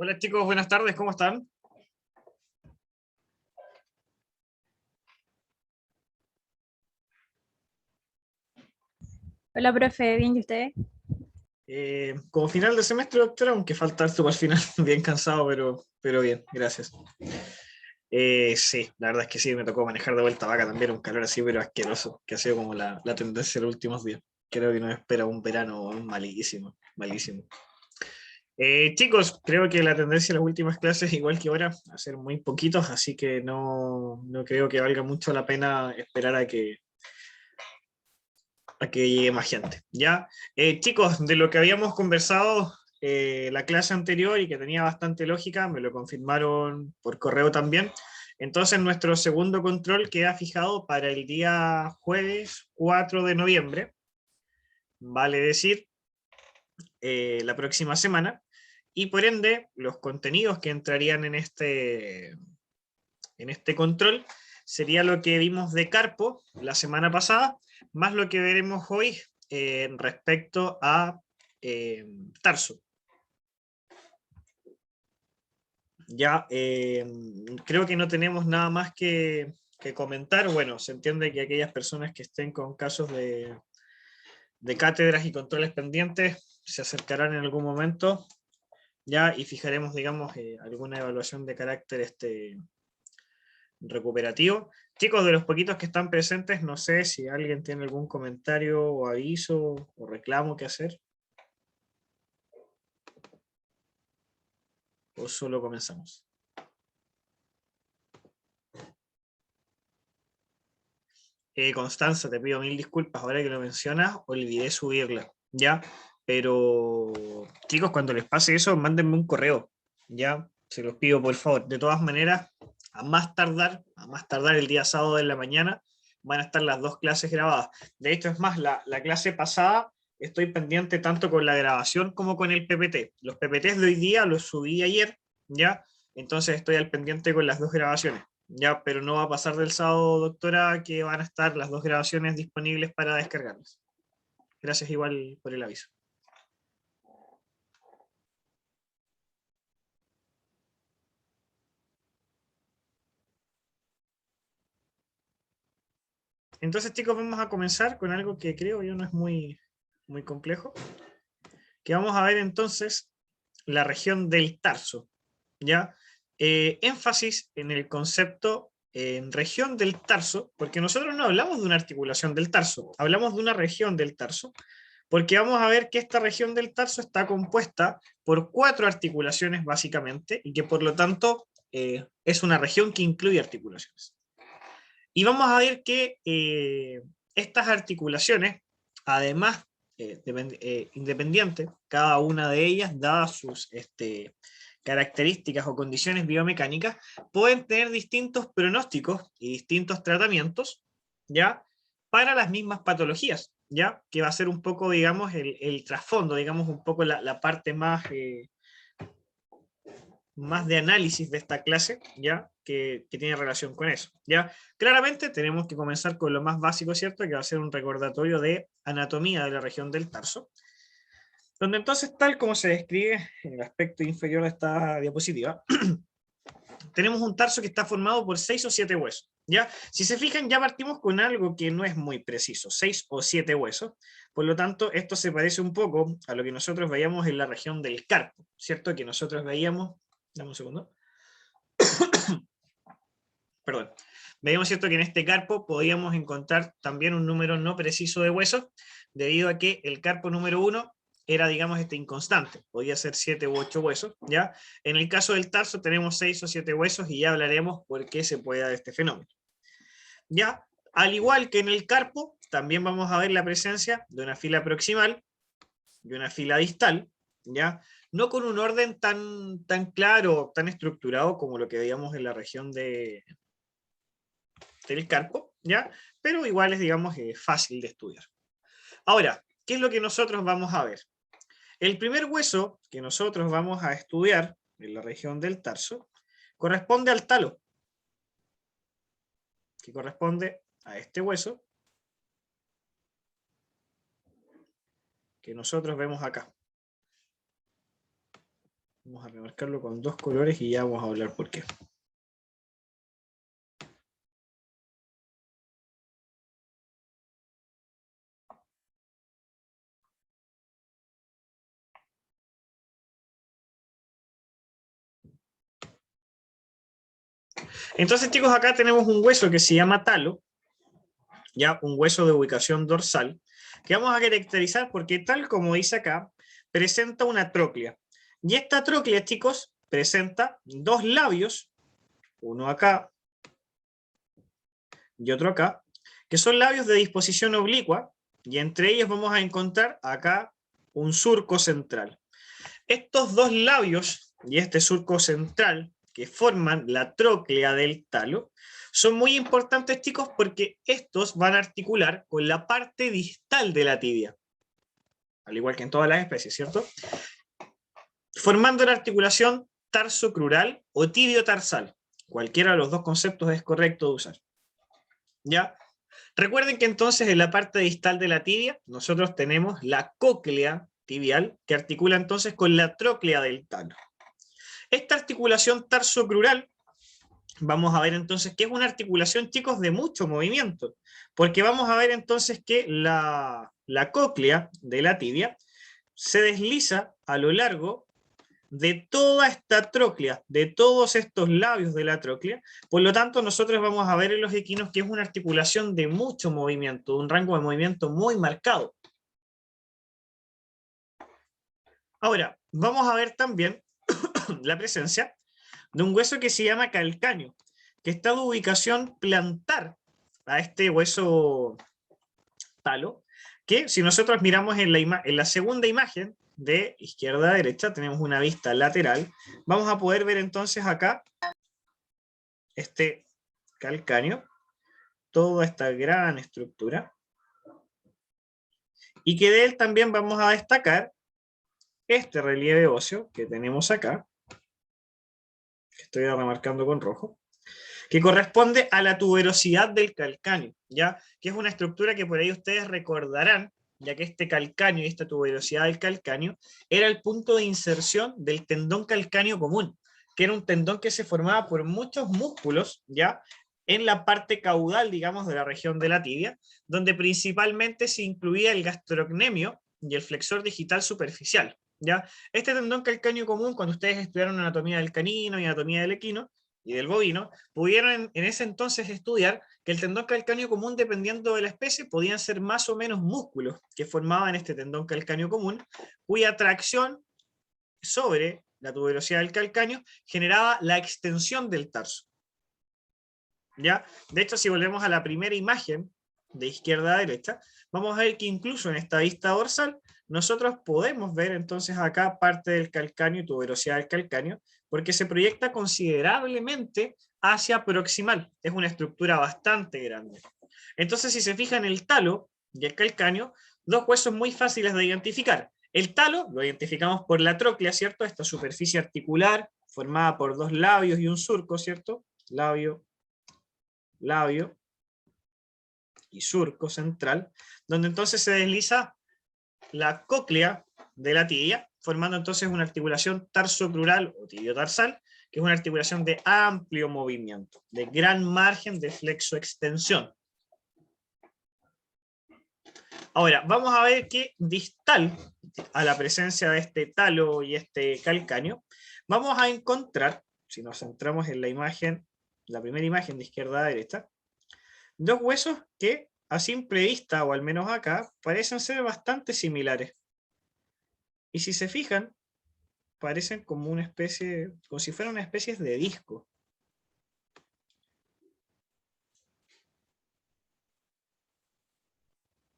Hola chicos, buenas tardes, ¿cómo están? Hola, profe, ¿bien y usted? Como final de semestre, doctora, aunque falta harto para el final, bien cansado, pero bien, gracias. Sí, la verdad es que sí, me tocó manejar de vuelta a Vaca también, un calor así, pero asqueroso, que ha sido como la tendencia de los últimos días. Creo que nos espera un verano malísimo, malísimo. Chicos, creo que la tendencia de las últimas clases, igual que ahora, a ser muy poquitos, así que no creo que valga mucho la pena esperar a que llegue más gente. ¿Ya? Chicos, de lo que habíamos conversado la clase anterior y que tenía bastante lógica, me lo confirmaron por correo también. Entonces, nuestro segundo control queda fijado para el día jueves 4 de noviembre, vale decir, la próxima semana, y por ende, los contenidos que entrarían en este control sería lo que vimos de Carpo la semana pasada, más lo que veremos hoy respecto a Tarso. Ya creo que no tenemos nada más que comentar. Bueno, se entiende que aquellas personas que estén con casos de cátedras y controles pendientes se acercarán en algún momento ya y fijaremos, digamos, alguna evaluación de carácter recuperativo. Chicos, de los poquitos que están presentes, no sé si alguien tiene algún comentario o aviso o reclamo que hacer, o solo comenzamos. Constanza, te pido mil disculpas, ahora que lo mencionas, olvidé subirla, ¿ya? Pero, chicos, cuando les pase eso, mándenme un correo, ¿ya? Se los pido, por favor. De todas maneras, a más tardar el día sábado en la mañana, van a estar las dos clases grabadas. De hecho, es más, la clase pasada estoy pendiente tanto con la grabación como con el PPT. Los PPTs de hoy día los subí ayer, ¿ya? Entonces estoy al pendiente con las dos grabaciones. Ya, pero no va a pasar del sábado, doctora, que van a estar las dos grabaciones disponibles para descargarlas. Gracias igual por el aviso. Entonces, chicos, vamos a comenzar con algo que creo yo no es muy complejo. Que vamos a ver entonces la región del tarso. ¿Ya? Énfasis en el concepto en región del tarso, porque nosotros no hablamos de una articulación del tarso, hablamos de una región del tarso, porque vamos a ver que esta región del tarso está compuesta por 4 articulaciones básicamente, y que por lo tanto es una región que incluye articulaciones. Y vamos a ver que estas articulaciones, además, independientes, cada una de ellas, dadas sus características o condiciones biomecánicas, pueden tener distintos pronósticos y distintos tratamientos, ¿ya? Para las mismas patologías, ¿ya? Que va a ser un poco, digamos, el trasfondo, digamos, un poco la parte más de análisis de esta clase, ¿ya? Que tiene relación con eso, ¿ya? Claramente tenemos que comenzar con lo más básico, ¿cierto? Que va a ser un recordatorio de anatomía de la región del tarso, donde entonces, tal como se describe en el aspecto inferior de esta diapositiva, tenemos un tarso que está formado por 6 o 7 huesos, ¿ya? Si se fijan, ya partimos con algo que no es muy preciso, 6 o 7 huesos, por lo tanto, esto se parece un poco a lo que nosotros veíamos en la región del carpo, ¿cierto? Que nosotros veíamos, dame un segundo, perdón, veíamos cierto que en este carpo podíamos encontrar también un número no preciso de huesos, debido a que el carpo número 1 era, digamos, inconstante, podía ser 7 u 8 huesos, ¿ya? En el caso del tarso tenemos 6 o 7 huesos y ya hablaremos por qué se puede dar este fenómeno, ¿ya? Al igual que en el carpo, también vamos a ver la presencia de una fila proximal y una fila distal, ¿ya? No con un orden tan claro, tan estructurado como lo que veíamos en la región del carpo, ¿ya? Pero igual es, digamos, fácil de estudiar. Ahora, ¿qué es lo que nosotros vamos a ver? El primer hueso que nosotros vamos a estudiar en la región del tarso corresponde al talo, que corresponde a este hueso que nosotros vemos acá. Vamos a remarcarlo con 2 colores y ya vamos a hablar por qué. Entonces, chicos, acá tenemos un hueso que se llama talo, ya un hueso de ubicación dorsal, que vamos a caracterizar porque tal como dice acá, presenta una tróclea. Y esta tróclea, chicos, presenta 2 labios, uno acá y otro acá, que son labios de disposición oblicua, y entre ellos vamos a encontrar acá un surco central. Estos 2 labios y este surco central que forman la tróclea del talo son muy importantes, chicos, porque estos van a articular con la parte distal de la tibia, al igual que en todas las especies, ¿cierto? Formando la articulación tarsocrural o tibio-tarsal. Cualquiera de los 2 conceptos es correcto de usar. ¿Ya? Recuerden que entonces en la parte distal de la tibia nosotros tenemos la cóclea tibial que articula entonces con la tróclea del talo. Esta articulación tarsocrural, vamos a ver entonces que es una articulación, chicos, de mucho movimiento, porque vamos a ver entonces que la cóclea de la tibia se desliza a lo largo de toda esta tróclea, de todos estos labios de la tróclea. Por lo tanto, nosotros vamos a ver en los equinos que es una articulación de mucho movimiento, un rango de movimiento muy marcado. Ahora, vamos a ver también la presencia de un hueso que se llama calcáneo, que está de ubicación plantar a este hueso talo, que si nosotros miramos en la segunda imagen, de izquierda a derecha, tenemos una vista lateral, vamos a poder ver entonces acá este calcáneo, toda esta gran estructura, y que de él también vamos a destacar este relieve óseo que tenemos acá, que estoy remarcando con rojo, que corresponde a la tuberosidad del calcáneo, ¿ya? Que es una estructura que por ahí ustedes recordarán, ya que este calcáneo y esta tuberosidad del calcáneo era el punto de inserción del tendón calcáneo común, que era un tendón que se formaba por muchos músculos, ¿ya? En la parte caudal, digamos, de la región de la tibia, donde principalmente se incluía el gastrocnemio y el flexor digital superficial, ¿ya? Este tendón calcáneo común, cuando ustedes estudiaron anatomía del canino y anatomía del equino, y del bovino, pudieron en ese entonces estudiar que el tendón calcáneo común, dependiendo de la especie, podían ser más o menos músculos que formaban este tendón calcáneo común, cuya tracción sobre la tuberosidad del calcáneo generaba la extensión del tarso. ¿Ya? De hecho, si volvemos a la primera imagen, de izquierda a derecha, vamos a ver que incluso en esta vista dorsal, nosotros podemos ver entonces acá parte del calcáneo y tuberosidad del calcáneo, porque se proyecta considerablemente hacia proximal. Es una estructura bastante grande. Entonces, si se fijan, el talo y el calcáneo, 2 huesos muy fáciles de identificar. El talo lo identificamos por la tróclea, ¿cierto? Esta superficie articular formada por 2 labios y un surco, ¿cierto? Labio, labio y surco central, donde entonces se desliza la cóclea de la tibia, formando entonces una articulación tarsocrural o tibiotarsal, que es una articulación de amplio movimiento, de gran margen de flexoextensión. Ahora, vamos a ver que distal a la presencia de este talo y este calcáneo, vamos a encontrar, si nos centramos en la imagen, la primera imagen de izquierda a derecha, 2 huesos que a simple vista, o al menos acá, parecen ser bastante similares. Y si se fijan, parecen como una especie, como si fueran una especie de disco.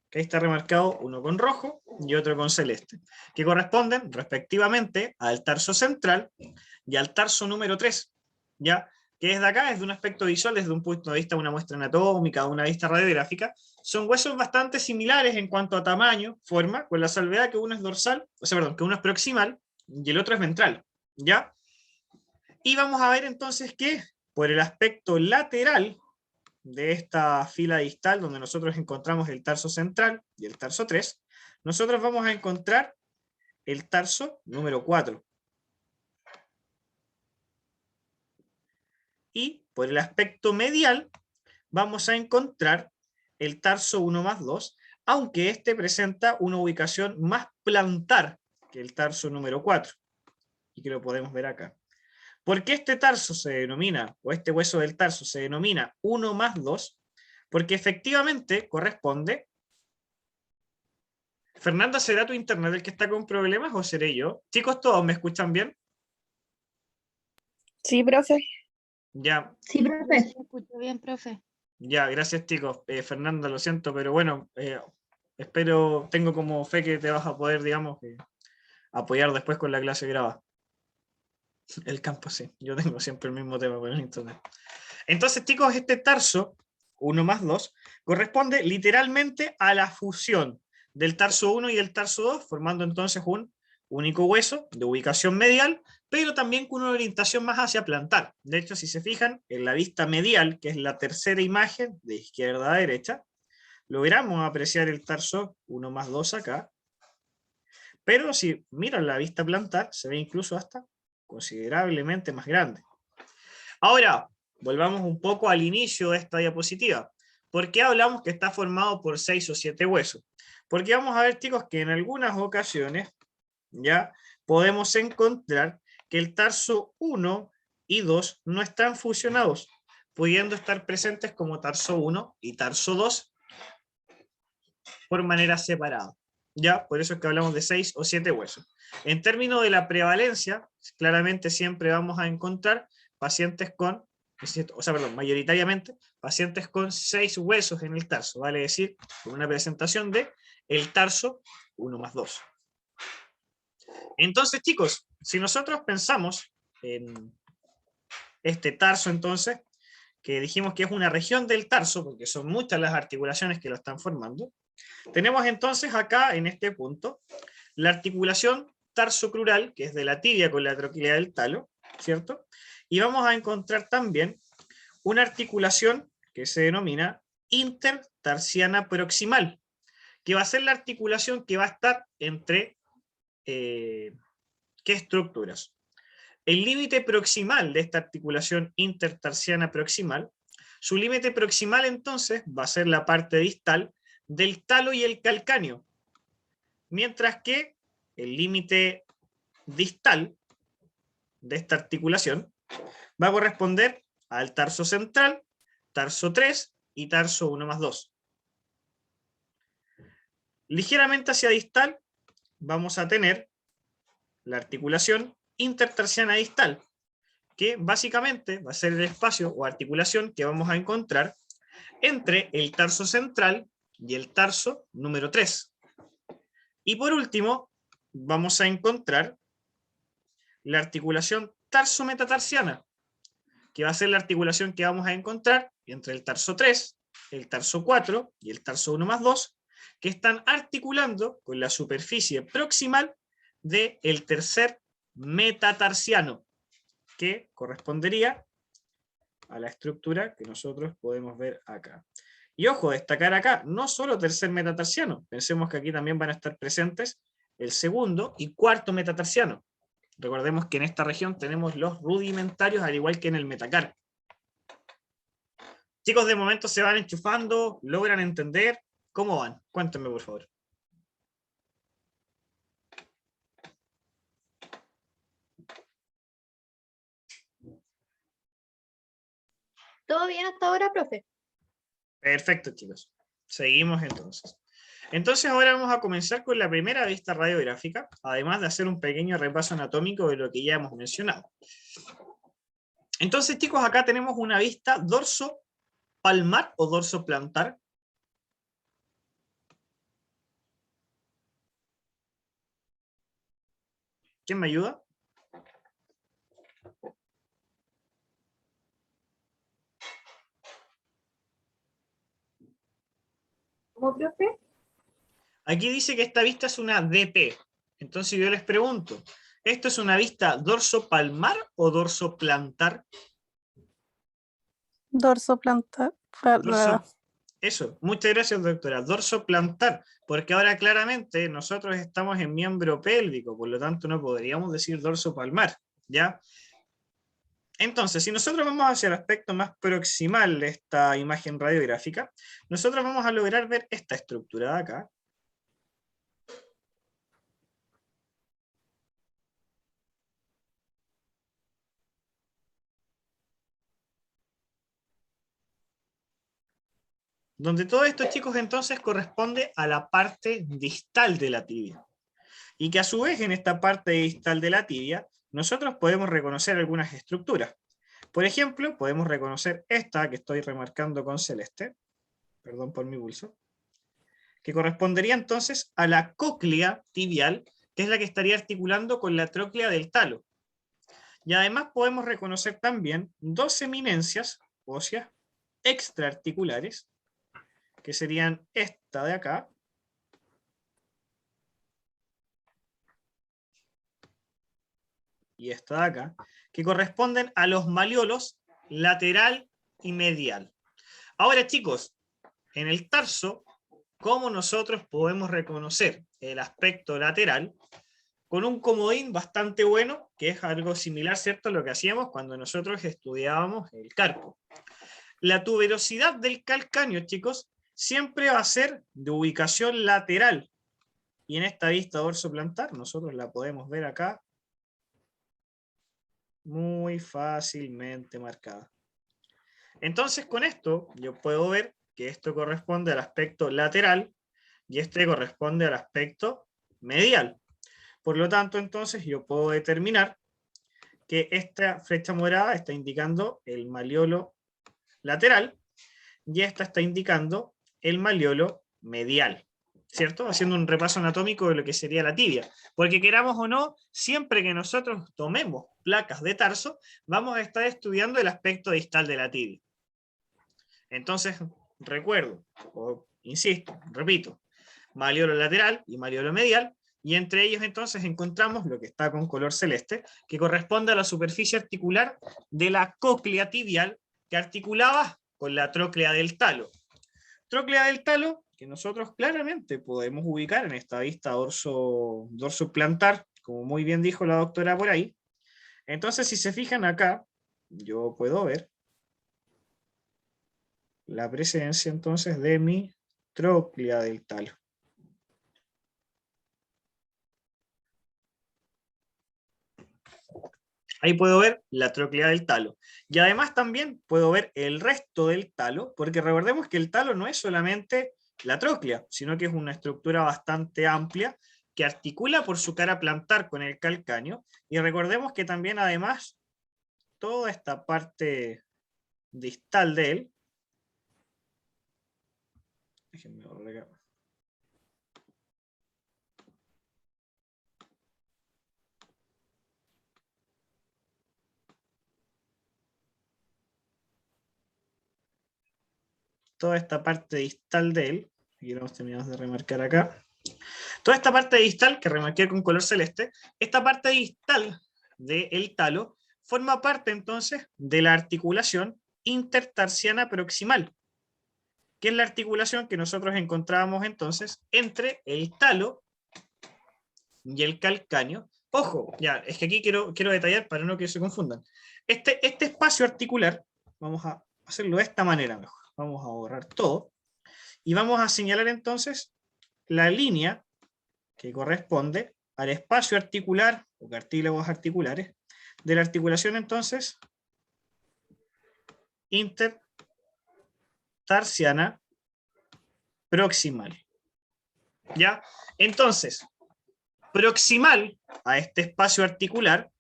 Que ahí está remarcado uno con rojo y otro con celeste, que corresponden respectivamente al tarso central y al tarso número 3, ¿ya? Que desde acá, desde un aspecto visual, desde un punto de vista de una muestra anatómica, una vista radiográfica, son huesos bastante similares en cuanto a tamaño, forma, con la salvedad que uno es dorsal, o sea, perdón, que uno es proximal y el otro es ventral, ¿ya? Y vamos a ver entonces que por el aspecto lateral de esta fila distal, donde nosotros encontramos el tarso central y el tarso 3, nosotros vamos a encontrar el tarso número 4. y por el aspecto medial vamos a encontrar el tarso 1 más 2, aunque este presenta una ubicación más plantar que el tarso número 4, y que lo podemos ver acá. ¿Por qué este tarso se denomina, o este hueso del tarso se denomina 1 más 2? Porque efectivamente corresponde... Fernanda, ¿será tu internet el que está con problemas o seré yo? Chicos, ¿todos me escuchan bien? Sí, profe. Ya, Sí, profe. Se escuchó bien, profe. ya, gracias chicos. Fernanda, lo siento, pero bueno, espero, tengo como fe que te vas a poder, digamos, apoyar después con la clase grabada. El campo, sí. Yo tengo siempre el mismo tema con el internet. Entonces, chicos, este tarso, 1 más 2, corresponde literalmente a la fusión del tarso 1 y el tarso 2, formando entonces un único hueso de ubicación medial, pero también con una orientación más hacia plantar. De hecho, si se fijan, en la vista medial, que es la tercera imagen de izquierda a derecha, logramos apreciar el tarso 1 más 2 acá, pero si miran la vista plantar, se ve incluso hasta considerablemente más grande. Ahora, volvamos un poco al inicio de esta diapositiva. ¿Por qué hablamos que está formado por 6 o 7 huesos? Porque vamos a ver, chicos, que en algunas ocasiones ya podemos encontrar que el tarso 1 y 2 no están fusionados, pudiendo estar presentes como tarso 1 y tarso 2 por manera separada. ¿Ya? Por eso es que hablamos de 6 o 7 huesos. En términos de la prevalencia, claramente siempre vamos a encontrar pacientes con, o sea, perdón, mayoritariamente, pacientes con 6 huesos en el tarso, vale decir, con una presentación de el tarso 1 más 2. Entonces, chicos, si nosotros pensamos en este tarso, entonces, que dijimos que es una región del tarso, porque son muchas las articulaciones que lo están formando, tenemos entonces acá, en este punto, la articulación tarsocrural, que es de la tibia con la troquilea del talo, ¿cierto? Y vamos a encontrar también una articulación que se denomina intertarsiana proximal, que va a ser la articulación que va a estar entre ¿qué estructuras? El límite proximal de esta articulación intertarsiana proximal, su límite proximal entonces va a ser la parte distal del talo y el calcáneo, mientras que el límite distal de esta articulación va a corresponder al tarso central, tarso 3 y tarso 1 más 2. Ligeramente hacia distal vamos a tener la articulación intertarsiana distal, que básicamente va a ser el espacio o articulación que vamos a encontrar entre el tarso central y el tarso número 3. Y por último, vamos a encontrar la articulación tarso-metatarsiana, que va a ser la articulación que vamos a encontrar entre el tarso 3, el tarso 4 y el tarso 1 más 2, que están articulando con la superficie proximal del tercer metatarsiano, que correspondería a la estructura que nosotros podemos ver acá. Y ojo, destacar acá, no solo tercer metatarsiano, pensemos que aquí también van a estar presentes el segundo y cuarto metatarsiano. Recordemos que en esta región tenemos los rudimentarios, al igual que en el metacarpio. Chicos, de momento se van enchufando, logran entender. ¿Cómo van? Cuéntenme, por favor. ¿Todo bien hasta ahora, profe? Perfecto, chicos. Seguimos entonces. Entonces ahora vamos a comenzar con la primera vista radiográfica, además de hacer un pequeño repaso anatómico de lo que ya hemos mencionado. Entonces, chicos, acá tenemos una vista dorso palmar o dorso plantar. ¿Quién me ayuda? ¿Cómo, profe? Aquí dice que esta vista es una DP. Entonces yo les pregunto, ¿esto es una vista dorso palmar o dorso plantar? Dorso plantar. Eso, muchas gracias, doctora. Dorso plantar, porque ahora claramente nosotros estamos en miembro pélvico, por lo tanto no podríamos decir dorso palmar, ¿ya? Entonces, si nosotros vamos hacia el aspecto más proximal de esta imagen radiográfica, nosotros vamos a lograr ver esta estructura de acá. Donde todo esto, chicos, entonces corresponde a la parte distal de la tibia. Y que a su vez en esta parte distal de la tibia, nosotros podemos reconocer algunas estructuras. Por ejemplo, podemos reconocer esta que estoy remarcando con celeste, perdón por mi pulso, que correspondería entonces a la cóclea tibial, que es la que estaría articulando con la tróclea del talo. Y además podemos reconocer también dos eminencias óseas extraarticulares, que serían esta de acá, y esta de acá, que corresponden a los maliolos lateral y medial. Ahora, chicos, en el tarso, ¿cómo nosotros podemos reconocer el aspecto lateral? Con un comodín bastante bueno, que es algo similar, ¿cierto?, a lo que hacíamos cuando nosotros estudiábamos el carpo. La tuberosidad del calcáneo, chicos, siempre va a ser de ubicación lateral. Y en esta vista dorsoplantar, nosotros la podemos ver acá, muy fácilmente marcada. Entonces, con esto, yo puedo ver que esto corresponde al aspecto lateral y este corresponde al aspecto medial. Por lo tanto, entonces, yo puedo determinar que esta flecha morada está indicando el maliolo lateral y esta está indicando el maliolo medial, ¿cierto? Haciendo un repaso anatómico de lo que sería la tibia. Porque queramos o no, siempre que nosotros tomemos placas de tarso, vamos a estar estudiando el aspecto distal de la tibia. Entonces, recuerdo, o insisto, repito, maliolo lateral y maliolo medial, y entre ellos entonces encontramos lo que está con color celeste, que corresponde a la superficie articular de la cóclea tibial que articulaba con la tróclea del talo. Tróclea del talo que nosotros claramente podemos ubicar en esta vista dorsoplantar, como muy bien dijo la doctora por ahí. Entonces, si se fijan acá, yo puedo ver la presencia entonces de mi tróclea del talo. Ahí puedo ver la tróclea del talo. Y además también puedo ver el resto del talo, porque recordemos que el talo no es solamente la tróclea, sino que es una estructura bastante amplia que articula por su cara plantar con el calcáneo. Y recordemos que también además toda esta parte distal de él, déjenme borrar acá. Toda esta parte distal de él, aquí lo terminamos de remarcar acá, toda esta parte distal que remarqué con color celeste, esta parte distal del talo forma parte entonces de la articulación intertarsiana proximal, que es la articulación que nosotros encontrábamos entonces entre el talo y el calcáneo. Ojo, ya, es que aquí quiero detallar para no que se confundan. Este espacio articular, vamos a hacerlo de esta manera mejor. Vamos a borrar todo y vamos a señalar entonces la línea que corresponde al espacio articular o cartílagos articulares de la articulación entonces intertarsiana proximal. ¿Ya? Entonces, proximal a este espacio articular,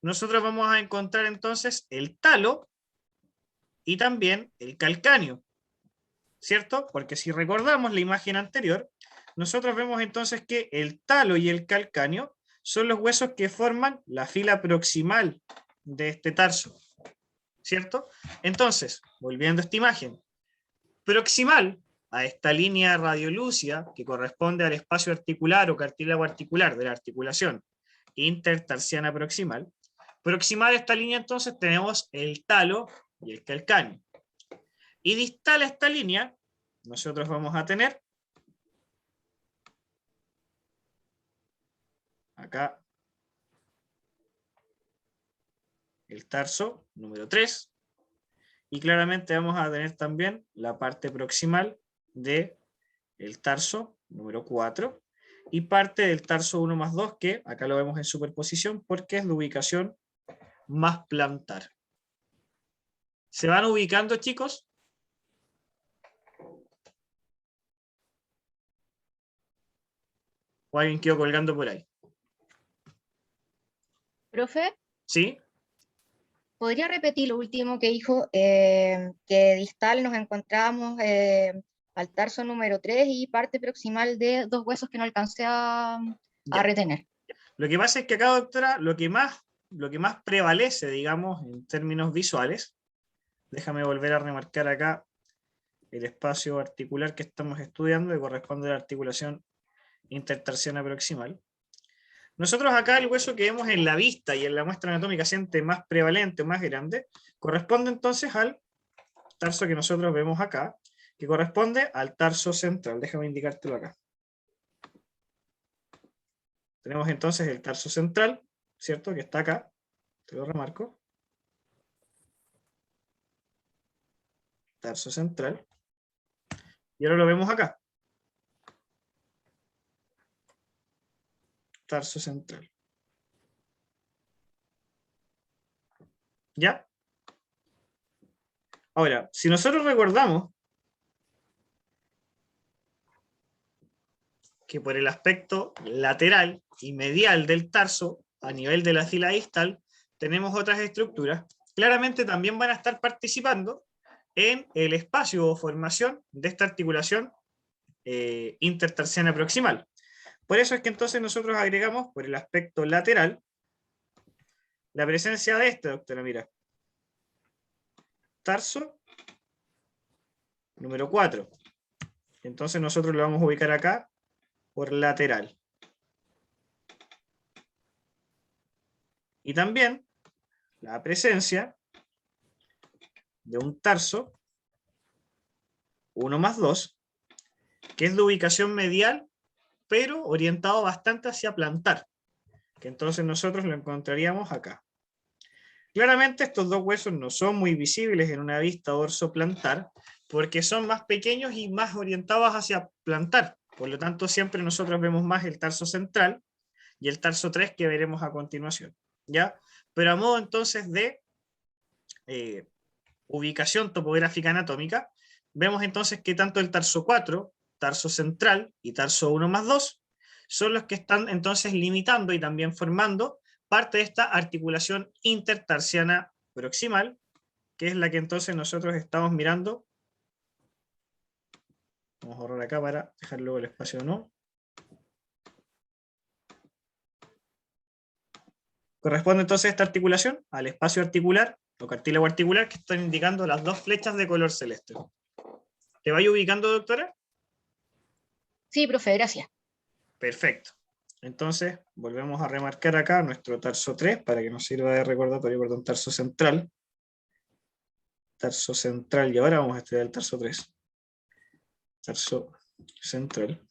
nosotros vamos a encontrar entonces el talo y también el calcáneo, ¿cierto? Porque si recordamos la imagen anterior, nosotros vemos entonces que el talo y el calcáneo son los huesos que forman la fila proximal de este tarso, ¿cierto? Entonces, volviendo a esta imagen, proximal a esta línea radiolúcida que corresponde al espacio articular o cartílago articular de la articulación intertarsiana proximal, proximal a esta línea entonces tenemos el talo y el calcáneo. Y distal a esta línea, nosotros vamos a tener acá el tarso número 3. Y claramente vamos a tener también la parte proximal del tarso número 4. Y parte del tarso 1 más 2, que acá lo vemos en superposición porque es la ubicación más plantar. ¿Se van ubicando, chicos? ¿O alguien quedó colgando por ahí? Profe, ¿Sí? ¿podría repetir lo último que dijo? Que distal nos encontramos al tarso número 3 y parte proximal de dos huesos que no alcancé a Ya. retener. Lo que pasa es que acá, doctora, lo que más prevalece, digamos, en términos visuales, déjame volver a remarcar acá el espacio articular que estamos estudiando, que corresponde a la articulación intertarsiana proximal. Nosotros acá el hueso que vemos en la vista y en la muestra anatómica siente más prevalente, más grande, corresponde entonces al tarso que nosotros vemos acá, que corresponde al tarso central. Déjame indicártelo acá. Tenemos entonces el tarso central, ¿cierto? Que está acá, te lo remarco. Tarso central. Y ahora lo vemos acá. Tarso central. ¿Ya? Ahora, si nosotros recordamos que por el aspecto lateral y medial del tarso, a nivel de la fila distal, tenemos otras estructuras, claramente también van a estar participando en el espacio o formación de esta articulación intertarsiana proximal. Por eso es que entonces nosotros agregamos por el aspecto lateral la presencia de este, doctora, mira. Tarso número 4. Entonces nosotros lo vamos a ubicar acá por lateral. Y también la presencia de un tarso 1 más 2, que es de ubicación medial, pero orientado bastante hacia plantar, que entonces nosotros lo encontraríamos acá. Claramente estos dos huesos no son muy visibles en una vista dorsoplantar, porque son más pequeños y más orientados hacia plantar. Por lo tanto, siempre nosotros vemos más el tarso central y el tarso 3 que veremos a continuación. ¿Ya? Pero a modo entonces de ubicación topográfica anatómica, vemos entonces que tanto el tarso 4, tarso central y tarso 1 más 2 son los que están entonces limitando y también formando parte de esta articulación intertarsiana proximal, que es la que entonces nosotros estamos mirando. Vamos a borrar acá para dejar luego el espacio no. Corresponde entonces esta articulación al espacio articular o cartílago articular que están indicando las dos flechas de color celeste. ¿Te vaya ubicando, doctora? Sí, profe, gracias. Perfecto. Entonces, volvemos a remarcar acá nuestro tarso 3 para que nos sirva de recordatorio, perdón, tarso central. Tarso central, y ahora vamos a estudiar el tarso 3. Tarso central.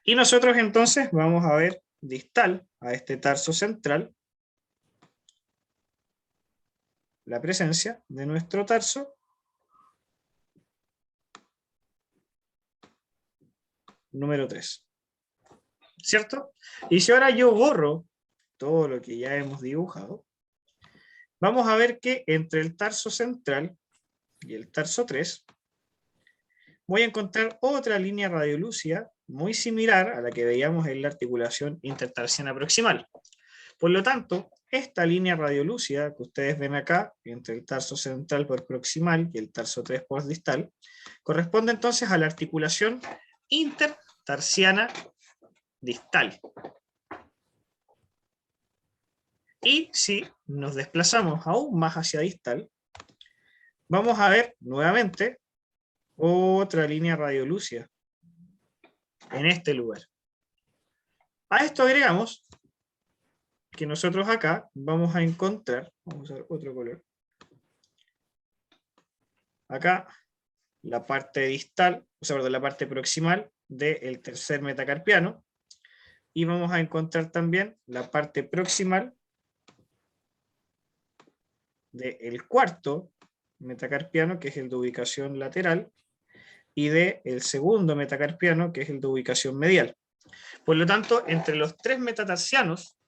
Y nosotros entonces vamos a ver distal a este tarso central la presencia de nuestro tarso número 3. ¿Cierto? Y si ahora yo borro todo lo que ya hemos dibujado, vamos a ver que entre el tarso central y el tarso 3 voy a encontrar otra línea radiolúcida muy similar a la que veíamos en la articulación intertarsiana proximal. Por lo tanto, esta línea radiolúcida que ustedes ven acá, entre el tarso central por proximal y el tarso 3 por distal, corresponde entonces a la articulación intertarsiana distal. Y si nos desplazamos aún más hacia distal, vamos a ver nuevamente otra línea radiolúcida en este lugar. A esto agregamos que nosotros acá vamos a encontrar, vamos a usar otro color, acá la parte distal, o sea, perdón, la parte proximal del tercer metacarpiano, y vamos a encontrar también la parte proximal del cuarto metacarpiano, que es el de ubicación lateral, y del segundo metacarpiano, que es el de ubicación medial. Por lo tanto, entre los tres metatarsianos,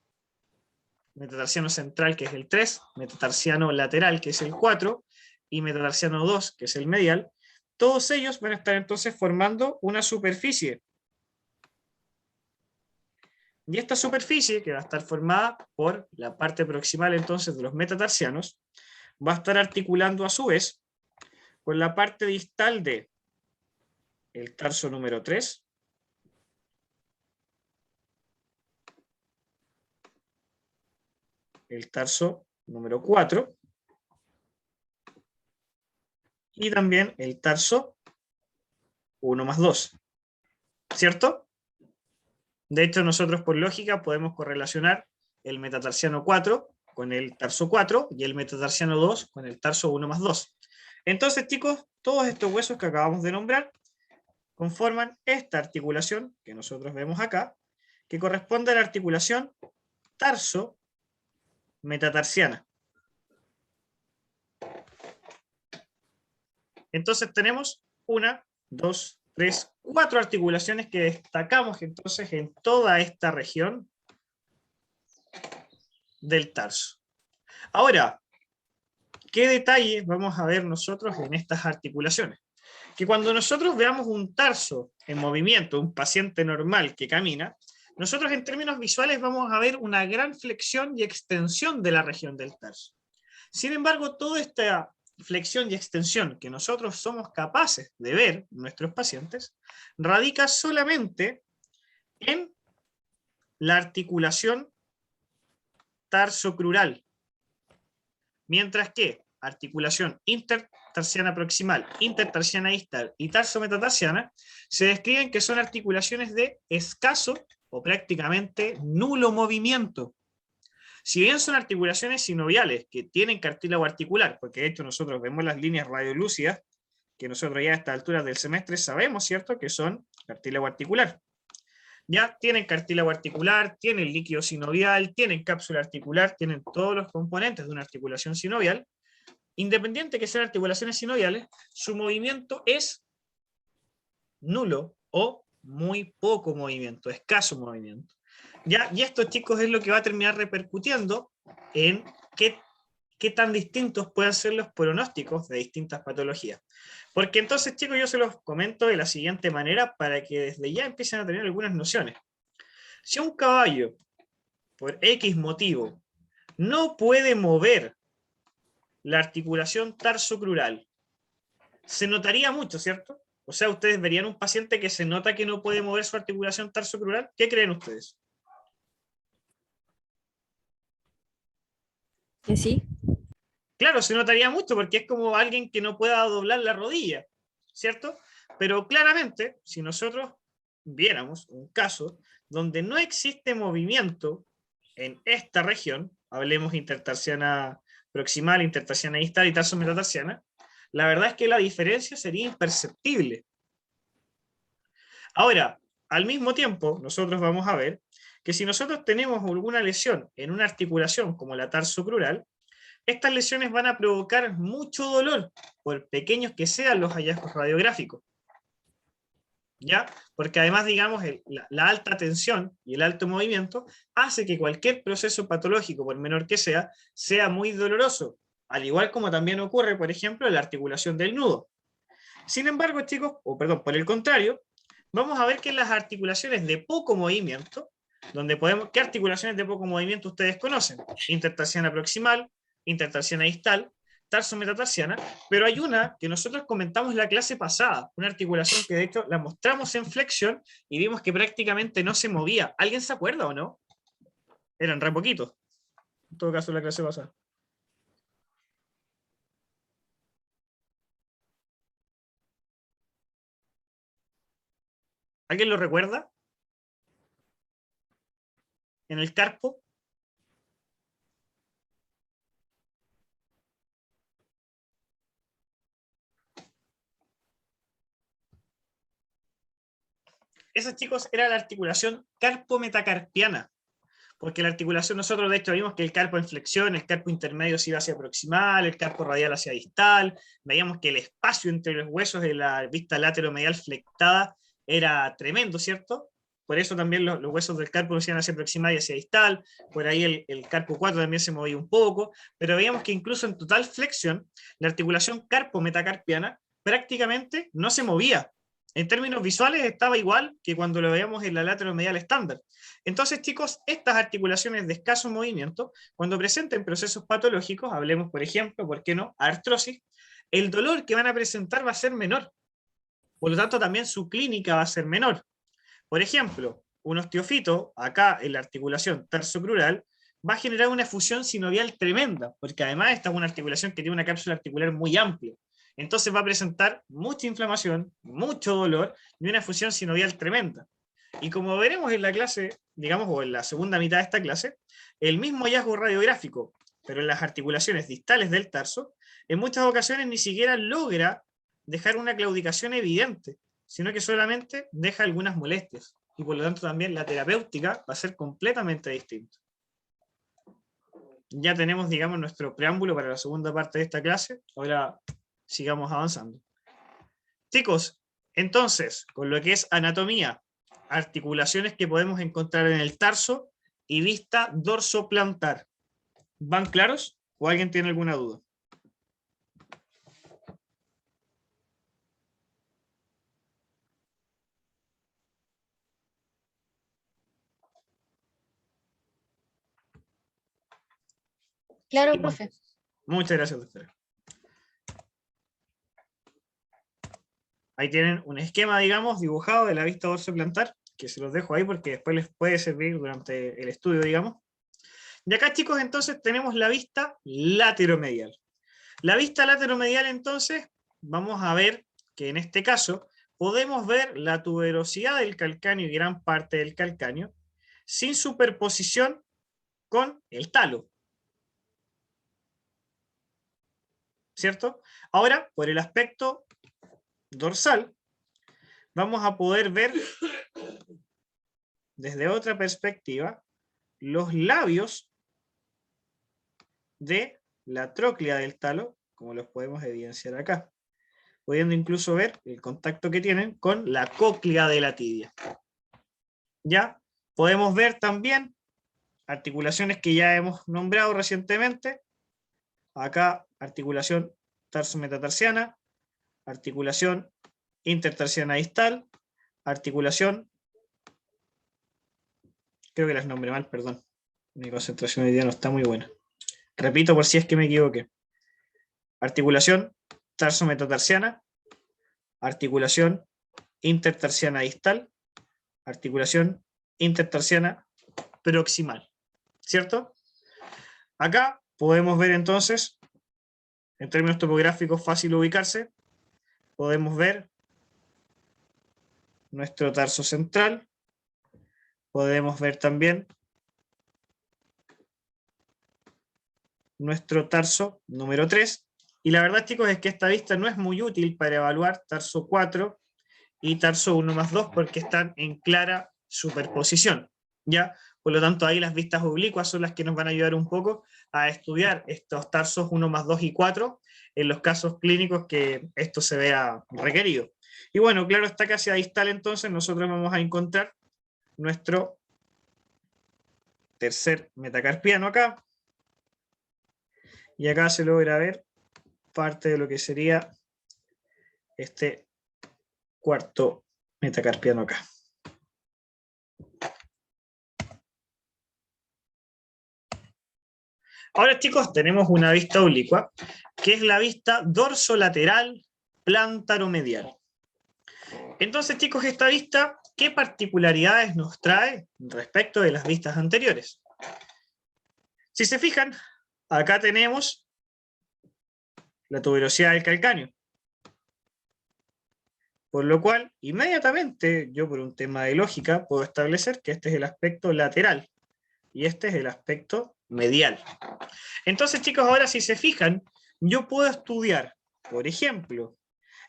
metatarsiano central, que es el 3, metatarsiano lateral, que es el 4, y metatarsiano 2, que es el medial, todos ellos van a estar entonces formando una superficie. Y esta superficie, que va a estar formada por la parte proximal entonces de los metatarsianos, va a estar articulando a su vez con la parte distal de el tarso número 3, el tarso número 4, y también el tarso 1 más 2, ¿cierto? De hecho, nosotros por lógica podemos correlacionar el metatarsiano 4 con el tarso 4 y el metatarsiano 2 con el tarso 1 más 2. Entonces, chicos, todos estos huesos que acabamos de nombrar conforman esta articulación que nosotros vemos acá, que corresponde a la articulación tarso-metatarsiana. Entonces tenemos 1, 2, 3, 4 articulaciones que destacamos entonces en toda esta región del tarso. Ahora, ¿qué detalles vamos a ver nosotros en estas articulaciones? Que cuando nosotros veamos un tarso en movimiento, un paciente normal que camina, nosotros en términos visuales vamos a ver una gran flexión y extensión de la región del tarso. Sin embargo, toda esta flexión y extensión que nosotros somos capaces de ver en nuestros pacientes, radica solamente en la articulación tarsocrural, mientras que articulación intertarsiana proximal, intertarsiana distal y tarso-metatarsiana se describen que son articulaciones de escaso o prácticamente nulo movimiento. Si bien son articulaciones sinoviales que tienen cartílago articular, porque de hecho nosotros vemos las líneas radiolúcidas, que nosotros ya a estas alturas del semestre sabemos, ¿cierto?, que son cartílago articular. Ya tienen cartílago articular, tienen líquido sinovial, tienen cápsula articular, tienen todos los componentes de una articulación sinovial. Independiente que sean articulaciones sinoviales, su movimiento es nulo o muy poco movimiento, escaso movimiento. ¿Ya? Y esto, chicos, es lo que va a terminar repercutiendo en qué tan distintos pueden ser los pronósticos de distintas patologías. Porque entonces, chicos, yo se los comento de la siguiente manera para que desde ya empiecen a tener algunas nociones. Si un caballo, por X motivo, no puede mover la articulación tarsocrural, se notaría mucho, ¿cierto? O sea, ustedes verían un paciente que se nota que no puede mover su articulación tarsocrural. ¿Qué creen ustedes? Que sí. Claro, se notaría mucho porque es como alguien que no pueda doblar la rodilla, ¿cierto? Pero claramente, si nosotros viéramos un caso donde no existe movimiento en esta región, hablemos intertarsiana proximal, intertarsiana distal y tarso-metatarsiana, la verdad es que la diferencia sería imperceptible. Ahora, al mismo tiempo, nosotros vamos a ver que si nosotros tenemos alguna lesión en una articulación como la tarsocrural, estas lesiones van a provocar mucho dolor, por pequeños que sean los hallazgos radiográficos. ¿Ya? Porque además, digamos, la alta tensión y el alto movimiento hace que cualquier proceso patológico, por menor que sea muy doloroso, al igual como también ocurre, por ejemplo, en la articulación del nudo. Sin embargo, chicos, por el contrario, vamos a ver que en las articulaciones de poco movimiento, ¿qué articulaciones de poco movimiento ustedes conocen? Intertarsiana proximal, intertarsiana distal, tarso-metatarsiana, pero hay una que nosotros comentamos la clase pasada, una articulación que de hecho la mostramos en flexión y vimos que prácticamente no se movía. ¿Alguien se acuerda o no? Eran re poquitos, en todo caso la clase pasada. ¿Alguien lo recuerda? ¿En el carpo? Esa, chicos, era la articulación carpo-metacarpiana. porque la articulación nosotros de hecho vimos que el carpo en flexión, el carpo intermedio se iba hacia proximal, el carpo radial hacia distal, veíamos que el espacio entre los huesos de la vista lateromedial flectada era tremendo, ¿cierto? Por eso también los huesos del carpo se iban hacia proximal y hacia distal, por ahí el carpo 4 también se movía un poco, pero veíamos que incluso en total flexión, la articulación carpo-metacarpiana prácticamente no se movía. En términos visuales estaba igual que cuando lo veíamos en la lateromedial estándar. Entonces, chicos, estas articulaciones de escaso movimiento, cuando presenten procesos patológicos, hablemos, por ejemplo, ¿por qué no?, artrosis, el dolor que van a presentar va a ser menor. Por lo tanto, también su clínica va a ser menor. Por ejemplo, un osteofito, acá en la articulación tarsocrural, va a generar una fusión sinovial tremenda, porque además esta es una articulación que tiene una cápsula articular muy amplia. Entonces va a presentar mucha inflamación, mucho dolor y una fusión sinovial tremenda. Y como veremos en la clase, digamos, o en la segunda mitad de esta clase, el mismo hallazgo radiográfico, pero en las articulaciones distales del tarso, en muchas ocasiones ni siquiera logra dejar una claudicación evidente, sino que solamente deja algunas molestias. Y por lo tanto también la terapéutica va a ser completamente distinta. Ya tenemos, digamos, nuestro preámbulo para la segunda parte de esta clase. Ahora sigamos avanzando. Chicos, entonces, con lo que es anatomía, articulaciones que podemos encontrar en el tarso y vista dorsoplantar. ¿Van claros? ¿O alguien tiene alguna duda? Claro, Sí, profe. muchas gracias, doctora. Ahí tienen un esquema, digamos, dibujado de la vista dorsoplantar, que se los dejo ahí porque después les puede servir durante el estudio, digamos. Y acá, chicos, entonces tenemos la vista lateromedial. La vista lateromedial, entonces, vamos a ver que en este caso podemos ver la tuberosidad del calcáneo y gran parte del calcáneo sin superposición con el talo. ¿Cierto? Ahora, por el aspecto dorsal, vamos a poder ver desde otra perspectiva los labios de la tróclea del talo, como los podemos evidenciar acá, pudiendo incluso ver el contacto que tienen con la cóclea de la tibia. Ya podemos ver también articulaciones que ya hemos nombrado recientemente, acá articulación tarso-metatarsiana, articulación intertarsiana distal, articulación, creo que las nombré mal, perdón, mi concentración hoy día no está muy buena. Repito por si es que me equivoqué. Articulación tarso-metatarsiana, articulación intertarsiana distal, articulación intertarsiana proximal, ¿cierto? Acá podemos ver entonces, en términos topográficos fácil ubicarse, podemos ver nuestro tarso central, podemos ver también nuestro tarso número 3, y la verdad, chicos, es que esta vista no es muy útil para evaluar tarso 4 y tarso 1 más 2 porque están en clara superposición, ¿ya? Por lo tanto, ahí las vistas oblicuas son las que nos van a ayudar un poco a estudiar estos tarsos 1 más 2 y 4 en los casos clínicos que esto se vea requerido. Y bueno, claro está que hacia distal entonces nosotros vamos a encontrar nuestro tercer metacarpiano acá, y acá se logra ver parte de lo que sería este cuarto metacarpiano acá. Ahora, chicos, tenemos una vista oblicua, que es la vista dorsolateral plantaromedial. Entonces, chicos, esta vista, ¿qué particularidades nos trae respecto de las vistas anteriores? Si se fijan, acá tenemos la tuberosidad del calcáneo. Por lo cual, inmediatamente, yo por un tema de lógica, puedo establecer que este es el aspecto lateral y este es el aspecto medial. Entonces, chicos, ahora si se fijan, yo puedo estudiar, por ejemplo,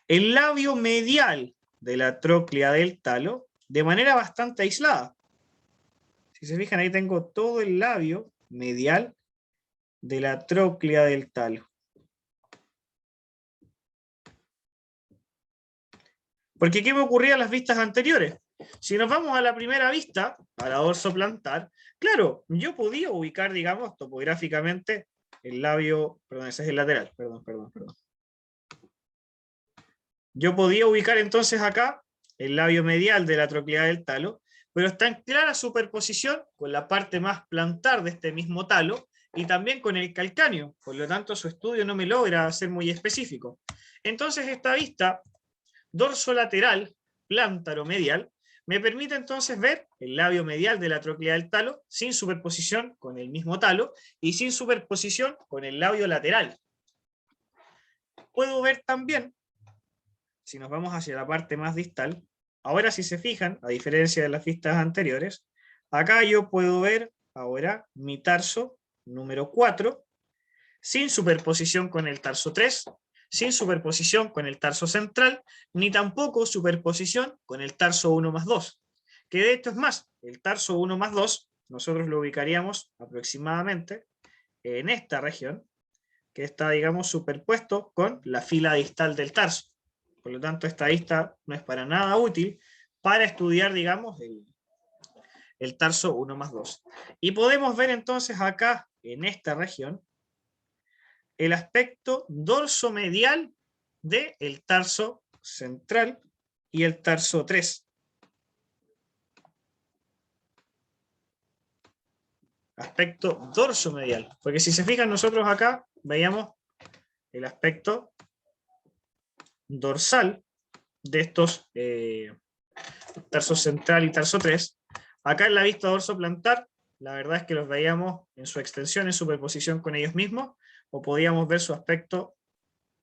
el labio medial de la tróclea del talo de manera bastante aislada. Si se fijan, ahí tengo todo el labio medial de la tróclea del talo. Porque ¿qué me ocurría en las vistas anteriores? Si nos vamos a la primera vista, a la dorsoplantar, claro, yo podía ubicar, digamos, topográficamente el labio, perdón, ese es el lateral, perdón. Yo podía ubicar entonces acá el labio medial de la tróclea del talo, pero está en clara superposición con la parte más plantar de este mismo talo y también con el calcáneo, por lo tanto su estudio no me logra ser muy específico. Entonces esta vista dorsolateral, plántaro-medial, me permite entonces ver el labio medial de la tróclea del talo sin superposición con el mismo talo y sin superposición con el labio lateral. Puedo ver también, si nos vamos hacia la parte más distal, ahora si se fijan, a diferencia de las vistas anteriores, acá yo puedo ver ahora mi tarso número 4, sin superposición con el tarso 3, sin superposición con el tarso central, ni tampoco superposición con el tarso 1 más 2. Que de hecho es más, el tarso 1 más 2, nosotros lo ubicaríamos aproximadamente en esta región, que está, digamos, superpuesto con la fila distal del tarso. Por lo tanto, esta vista no es para nada útil para estudiar, digamos, el tarso 1 más 2. Y podemos ver entonces acá, en esta región, el aspecto dorsomedial del tarso central y el tarso 3. Aspecto dorsomedial. Porque si se fijan nosotros acá, veíamos el aspecto dorsal de estos tarso central y tarso 3. Acá en la vista dorsoplantar, la verdad es que los veíamos en su extensión, en superposición con ellos mismos, o podíamos ver su aspecto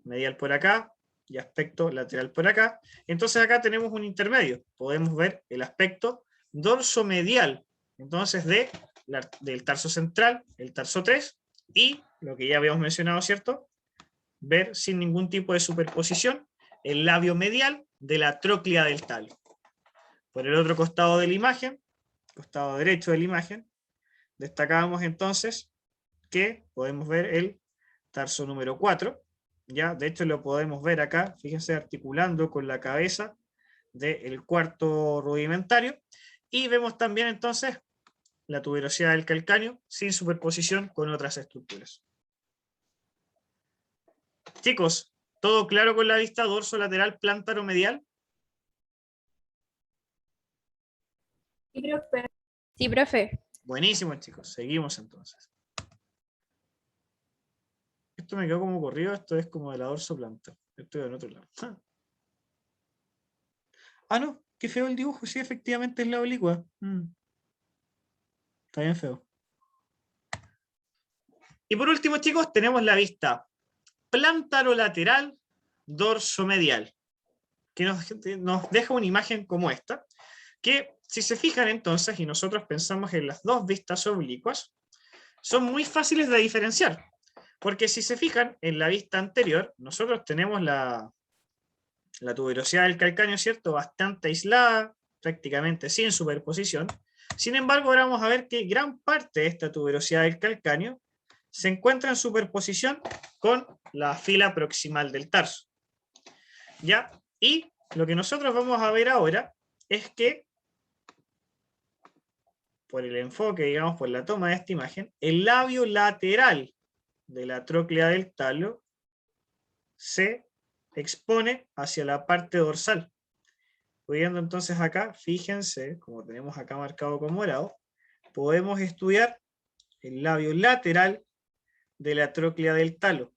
medial por acá y aspecto lateral por acá. Entonces acá tenemos un intermedio. Podemos ver el aspecto dorsomedial, entonces del tarso central, el tarso 3, y lo que ya habíamos mencionado, ¿cierto? Ver sin ningún tipo de superposición el labio medial de la tróclea del talo. Por el otro costado de la imagen, costado derecho de la imagen, destacábamos entonces que podemos ver el tarso número 4, ¿ya? De hecho lo podemos ver acá, fíjense, articulando con la cabeza del cuarto rudimentario, y vemos también entonces la tuberosidad del calcáneo sin superposición con otras estructuras. Chicos, ¿todo claro con la vista dorso-lateral, plántaro-medial? Sí, profe. Buenísimo, chicos, seguimos entonces. Esto me quedó como corrido, esto es como de la dorsoplanta. Estoy en otro lado. Ah, no, qué feo el dibujo, sí, efectivamente es la oblicua. Está bien feo. Y por último, chicos, tenemos la vista plántaro-lateral, dorso-medial, que nos deja una imagen como esta, que si se fijan entonces, y nosotros pensamos en las dos vistas oblicuas, son muy fáciles de diferenciar. Porque si se fijan, en la vista anterior, nosotros tenemos la tuberosidad del calcáneo, ¿cierto? Bastante aislada, prácticamente sin superposición. Sin embargo, ahora vamos a ver que gran parte de esta tuberosidad del calcáneo se encuentra en superposición con la fila proximal del tarso. ¿Ya? Y lo que nosotros vamos a ver ahora es que, por el enfoque, digamos, por la toma de esta imagen, el labio lateral de la tróclea del talo se expone hacia la parte dorsal. Pudiendo entonces acá, fíjense, como tenemos acá marcado con morado, podemos estudiar el labio lateral de la tróclea del talo,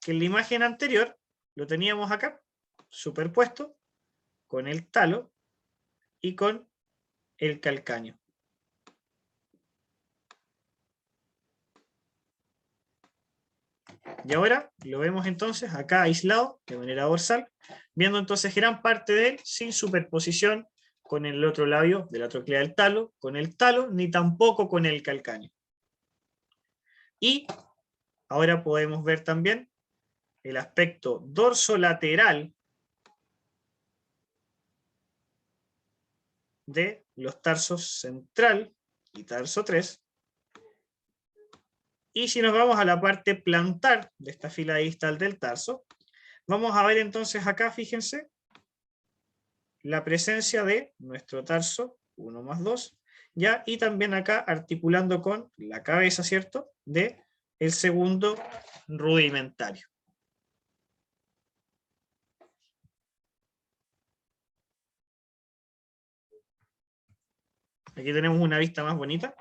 que en la imagen anterior lo teníamos acá, superpuesto con el talo y con el calcáneo. Y ahora lo vemos entonces acá aislado de manera dorsal, viendo entonces gran parte de él sin superposición con el otro labio de la tróclea del talo, con el talo, ni tampoco con el calcáneo. Y ahora podemos ver también el aspecto dorsolateral de los tarsos central y tarso 3. Y si nos vamos a la parte plantar de esta fila distal del tarso, vamos a ver entonces acá, fíjense, la presencia de nuestro tarso 1 más 2, ¿ya? Y también acá articulando con la cabeza, ¿cierto? De el segundo rudimentario. Aquí tenemos una vista más bonita.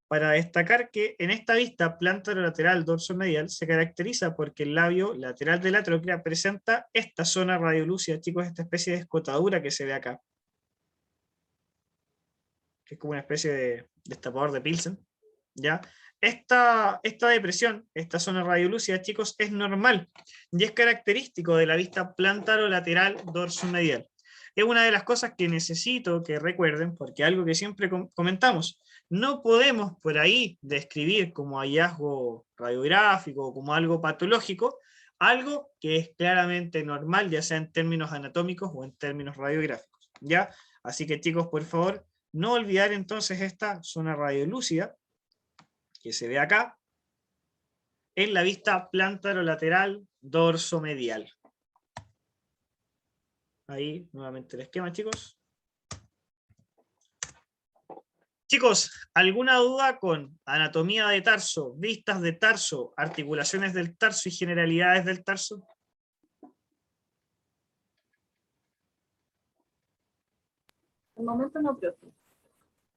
Para destacar que en esta vista plántaro-lateral dorso-medial se caracteriza porque el labio lateral de la tróclea presenta esta zona radiolúcida, chicos, esta especie de escotadura que se ve acá, que es como una especie de destapador de Pilsen, ¿ya? Esta depresión, esta zona radiolúcida, chicos, es normal y es característico de la vista plántaro-lateral dorso-medial. Es una de las cosas que necesito que recuerden, porque algo que siempre comentamos, no podemos por ahí describir como hallazgo radiográfico o como algo patológico, algo que es claramente normal, ya sea en términos anatómicos o en términos radiográficos, ¿ya? Así que chicos, por favor, no olvidar entonces esta zona radiolúcida que se ve acá en la vista plántaro-lateral dorso-medial. Ahí nuevamente el esquema, chicos. Chicos, ¿alguna duda con anatomía de tarso, vistas de tarso, articulaciones del tarso y generalidades del tarso? De momento no, profe.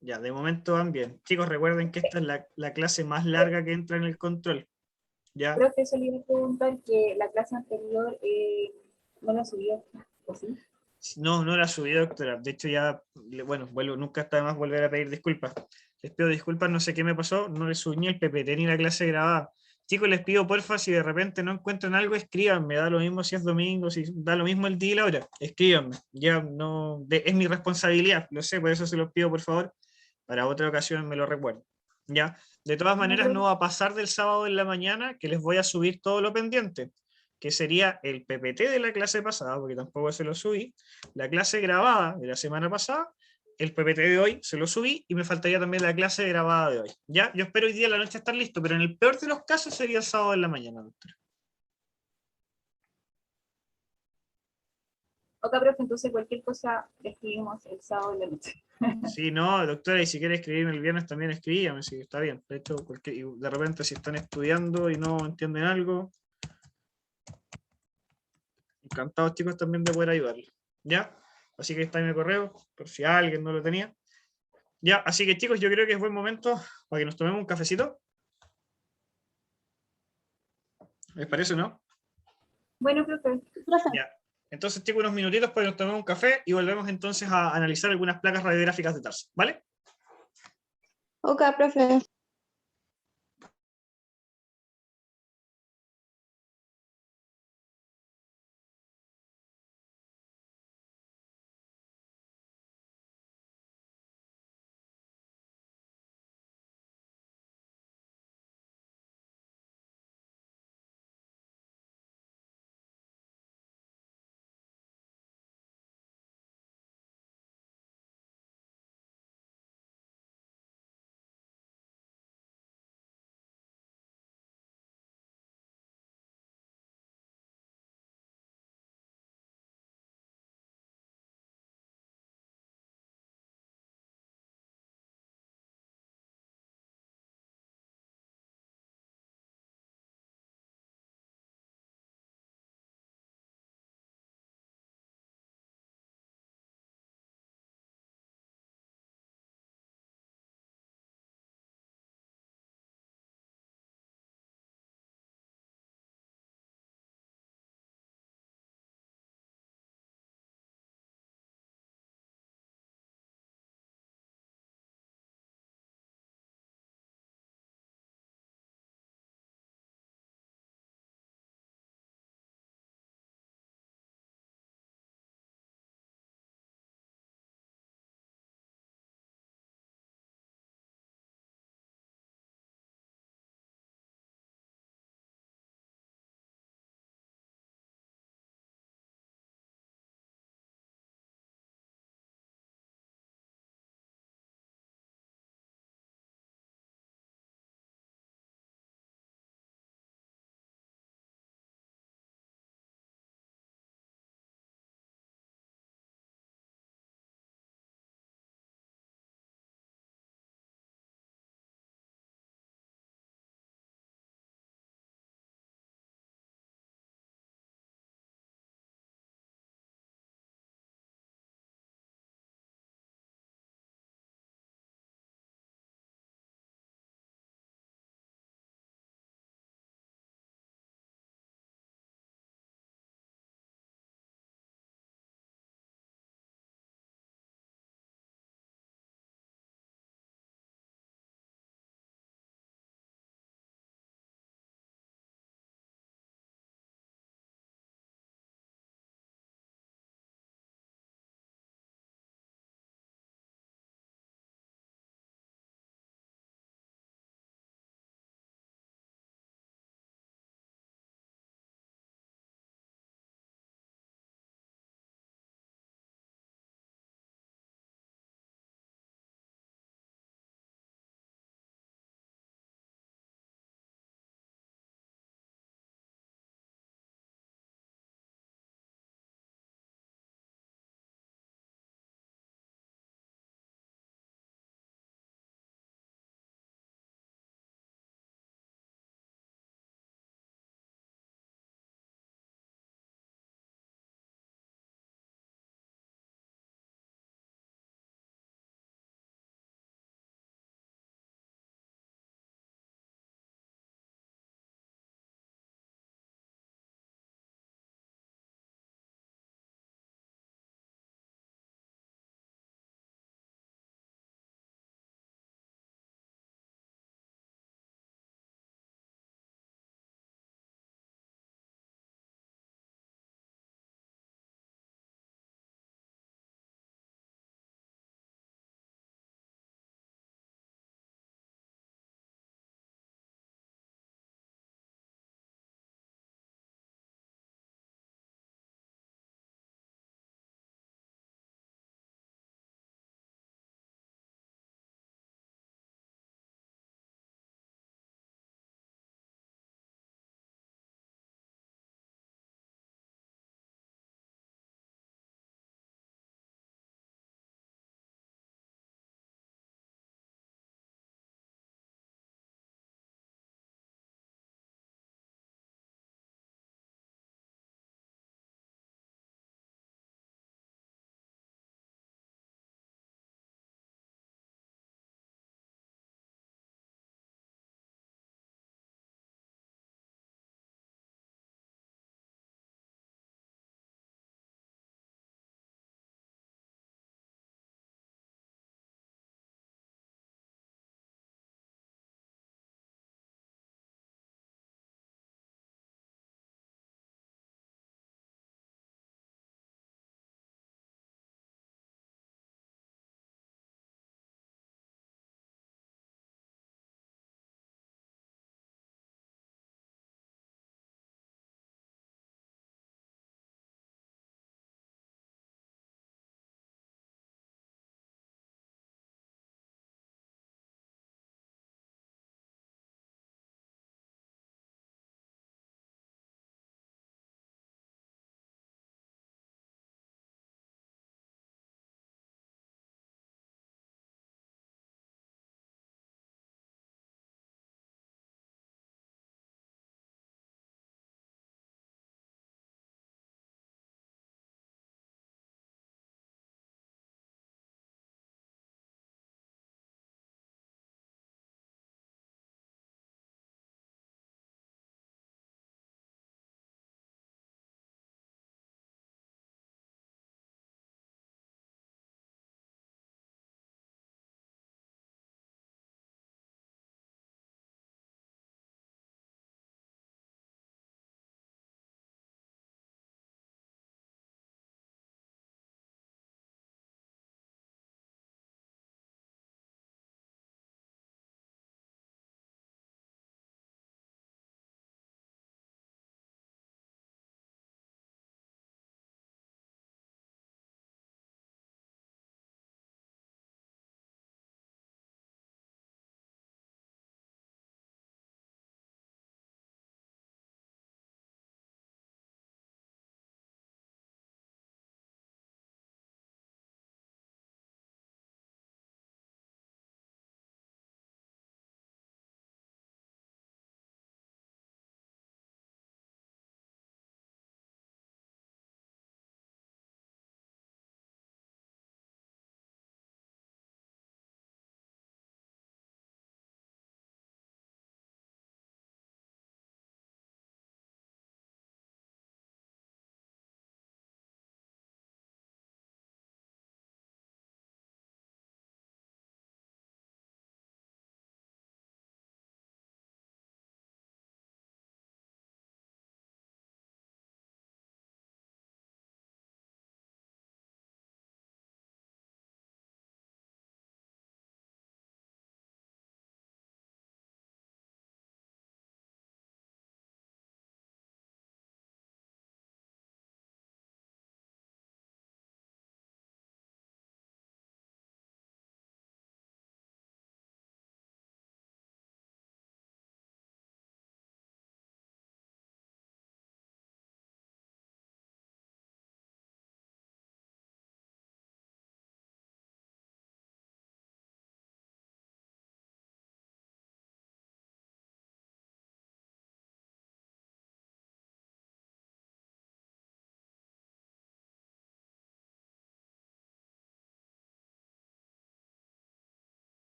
Ya, de momento van bien. Chicos, recuerden que esta es la clase más larga que entra en el control. ¿Ya? Profe, eso le iba a preguntar que la clase anterior no la subió, ¿o sí? No, no la subí, doctora. De hecho, ya, bueno, nunca está de más volver a pedir disculpas. Les pido disculpas, no sé qué me pasó, no les subí ni el PPT ni la clase grabada. Chicos, les pido porfa, si de repente no encuentran algo, escríbanme, da lo mismo si es domingo, si da lo mismo el día y la hora, escríbanme. Ya no, es mi responsabilidad, lo sé, por eso se los pido por favor, para otra ocasión me lo recuerdo. Ya, de todas maneras no va a pasar del sábado en la mañana que les voy a subir todo lo pendiente, que sería el PPT de la clase pasada, porque tampoco se lo subí, la clase grabada de la semana pasada, el PPT de hoy se lo subí y me faltaría también la clase grabada de hoy. Ya, yo espero hoy día en la noche estar listo, pero en el peor de los casos sería el sábado en la mañana, doctor. Ok, profe, entonces cualquier cosa le escribimos el sábado en la noche. Sí, no, doctora, y si quiere escribirme el viernes también escríbame, sí, está bien. De hecho, de repente si están estudiando y no entienden algo, encantados chicos también de poder ayudarles. ¿Ya? Así que está en mi correo, por si alguien no lo tenía. Ya, así que chicos, yo creo que es buen momento para que nos tomemos un cafecito. ¿Les parece, no? Bueno, profe. Ya. Entonces, chicos, unos minutitos para que nos tomemos un café y volvemos entonces a analizar algunas placas radiográficas de tarso. ¿Vale? Ok, profe.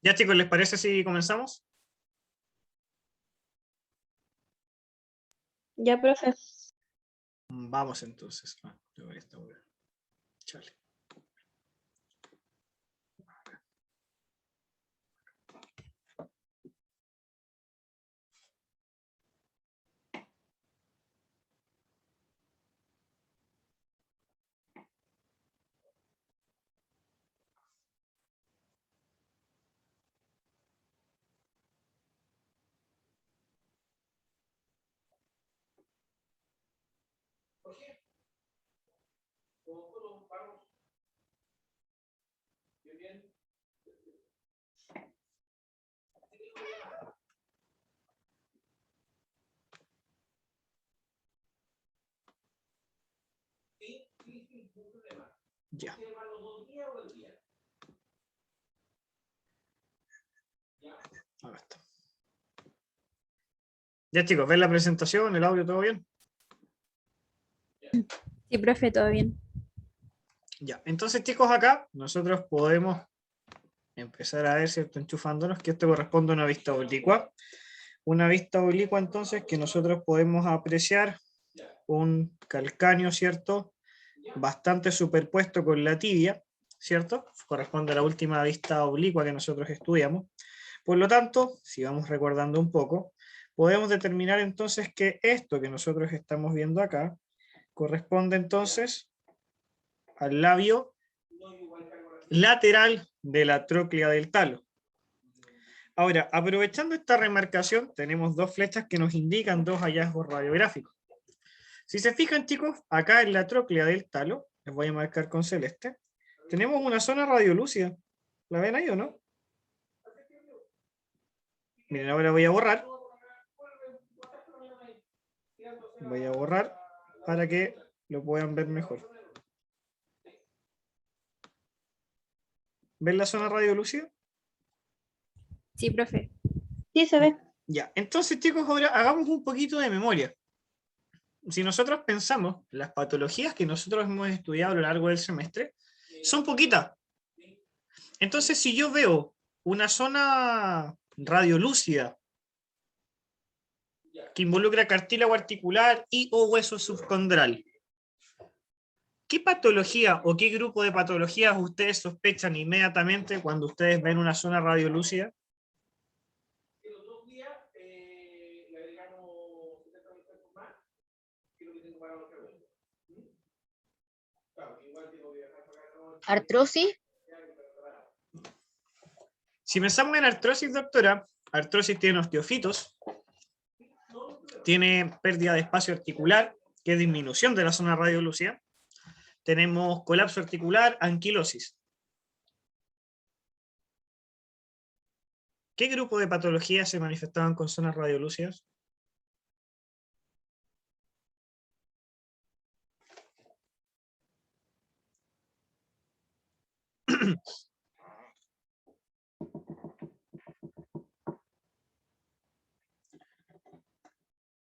Ya chicos, ¿les parece si comenzamos? Ya, profe. Vamos entonces. Chale. Ya. Ahora está. Ya chicos, ¿ven la presentación, el audio, todo bien? Sí, profe, todo bien. Ya, entonces chicos, acá nosotros podemos empezar a ver, ¿cierto? Enchufándonos, que esto corresponde a una vista oblicua. Una vista oblicua, entonces, que nosotros podemos apreciar un calcáneo, ¿cierto? Bastante superpuesto con la tibia, ¿cierto? Corresponde a la última vista oblicua que nosotros estudiamos. Por lo tanto, si vamos recordando un poco, podemos determinar entonces que esto que nosotros estamos viendo acá corresponde entonces al labio lateral de la tróclea del talo. Ahora, aprovechando esta remarcación, tenemos dos flechas que nos indican dos hallazgos radiográficos. Si se fijan, chicos, acá en la tróclea del talo, les voy a marcar con celeste, tenemos una zona radiolúcida. ¿La ven ahí o no? Miren, ahora voy a borrar. Voy a borrar para que lo puedan ver mejor. ¿Ven la zona radiolúcida? Sí, profe. Sí, se ve. Ya, entonces chicos, ahora hagamos un poquito de memoria. Si nosotros pensamos, las patologías que nosotros hemos estudiado a lo largo del semestre son poquitas. Entonces, si yo veo una zona radiolúcida que involucra cartílago articular y o hueso subcondral, ¿qué patología o qué grupo de patologías ustedes sospechan inmediatamente cuando ustedes ven una zona radiolúcida? Artrosis. Si pensamos en artrosis, doctora, artrosis tiene osteofitos, tiene pérdida de espacio articular, que es disminución de la zona radiolúcida. Tenemos colapso articular, anquilosis. ¿Qué grupo de patologías se manifestaban con zonas radiolúcidas?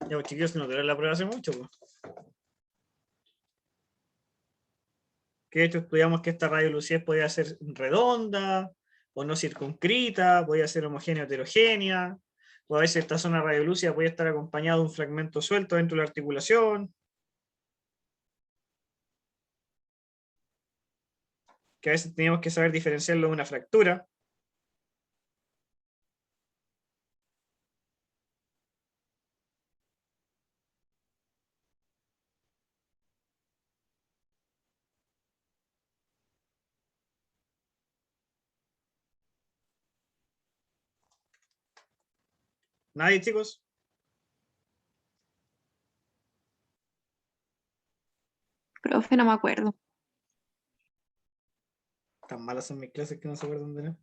Ya, pues, chiquillos, no te la prueba hace mucho. Pues. Que de hecho estudiamos que esta radiolucidez podía ser redonda, o no circunscrita, podía ser homogénea o heterogénea, o a veces esta zona radiolúcida podía estar acompañada de un fragmento suelto dentro de la articulación, que a veces teníamos que saber diferenciarlo de una fractura. ¿Nadie, chicos? Profe, no me acuerdo. Tan malas son mis clases que no se acuerdan de nada.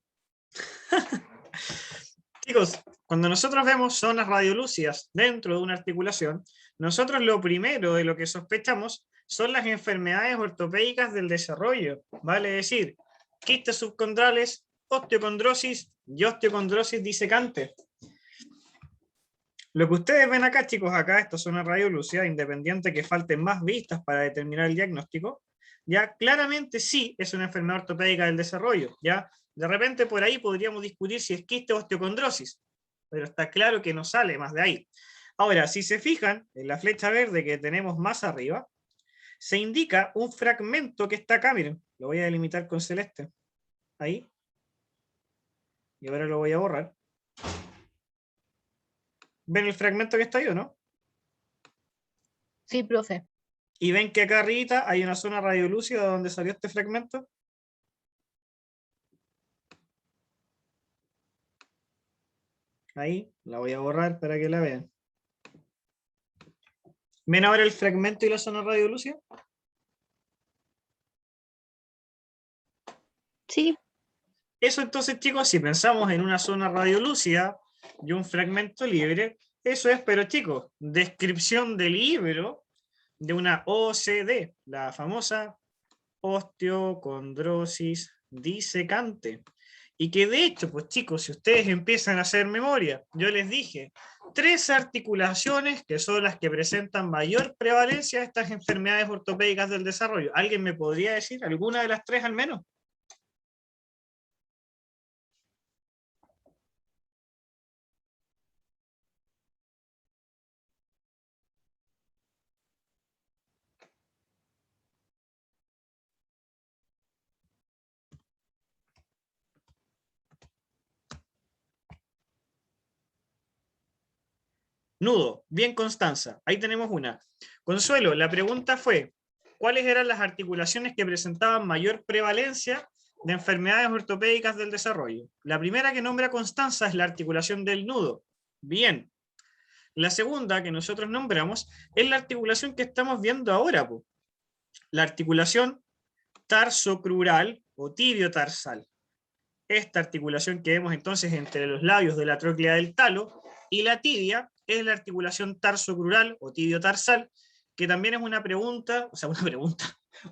Chicos, cuando nosotros vemos zonas radiolúcidas dentro de una articulación, nosotros lo primero de lo que sospechamos son las enfermedades ortopédicas del desarrollo, vale decir, quistes subcondrales, osteocondrosis y osteocondrosis disecante. Lo que ustedes ven acá, chicos, acá esta zona radiolúcida, independiente que falten más vistas para determinar el diagnóstico, ya claramente sí es una enfermedad ortopédica del desarrollo, ya De repente por ahí podríamos discutir si es quiste o osteocondrosis, pero está claro que no sale más de ahí. Ahora, si se fijan en la flecha verde que tenemos más arriba, se indica un fragmento que está acá, miren, lo voy a delimitar con celeste. Ahí. Y ahora lo voy a borrar. ¿Ven el fragmento que está ahí o no? Sí, profe. Y ven que acá arriba hay una zona radiolúcida donde salió este fragmento. Ahí, la voy a borrar para que la vean. ¿Ven ahora el fragmento y la zona radiolúcida? Sí, Eso entonces, chicos, si pensamos en una zona radiolúcida y un fragmento libre, eso es, pero chicos, descripción del libro de una OCD, la famosa osteocondrosis disecante. Y que de hecho, pues chicos, si ustedes empiezan a hacer memoria, yo les dije, 3 articulaciones que son las que presentan mayor prevalencia de estas enfermedades ortopédicas del desarrollo. ¿Alguien me podría decir alguna de las 3 al menos? Nudo, bien Constanza, ahí tenemos una. Consuelo, la pregunta fue, ¿cuáles eran las articulaciones que presentaban mayor prevalencia de enfermedades ortopédicas del desarrollo? La primera que nombra Constanza es la articulación del nudo. Bien. La segunda que nosotros nombramos es la articulación que estamos viendo ahora, po. La articulación tarsocrural o tibiotarsal. Esta articulación que vemos entonces entre los labios de la tróclea del talo y la tibia es la articulación tarsocrural o tibiotarsal, que también es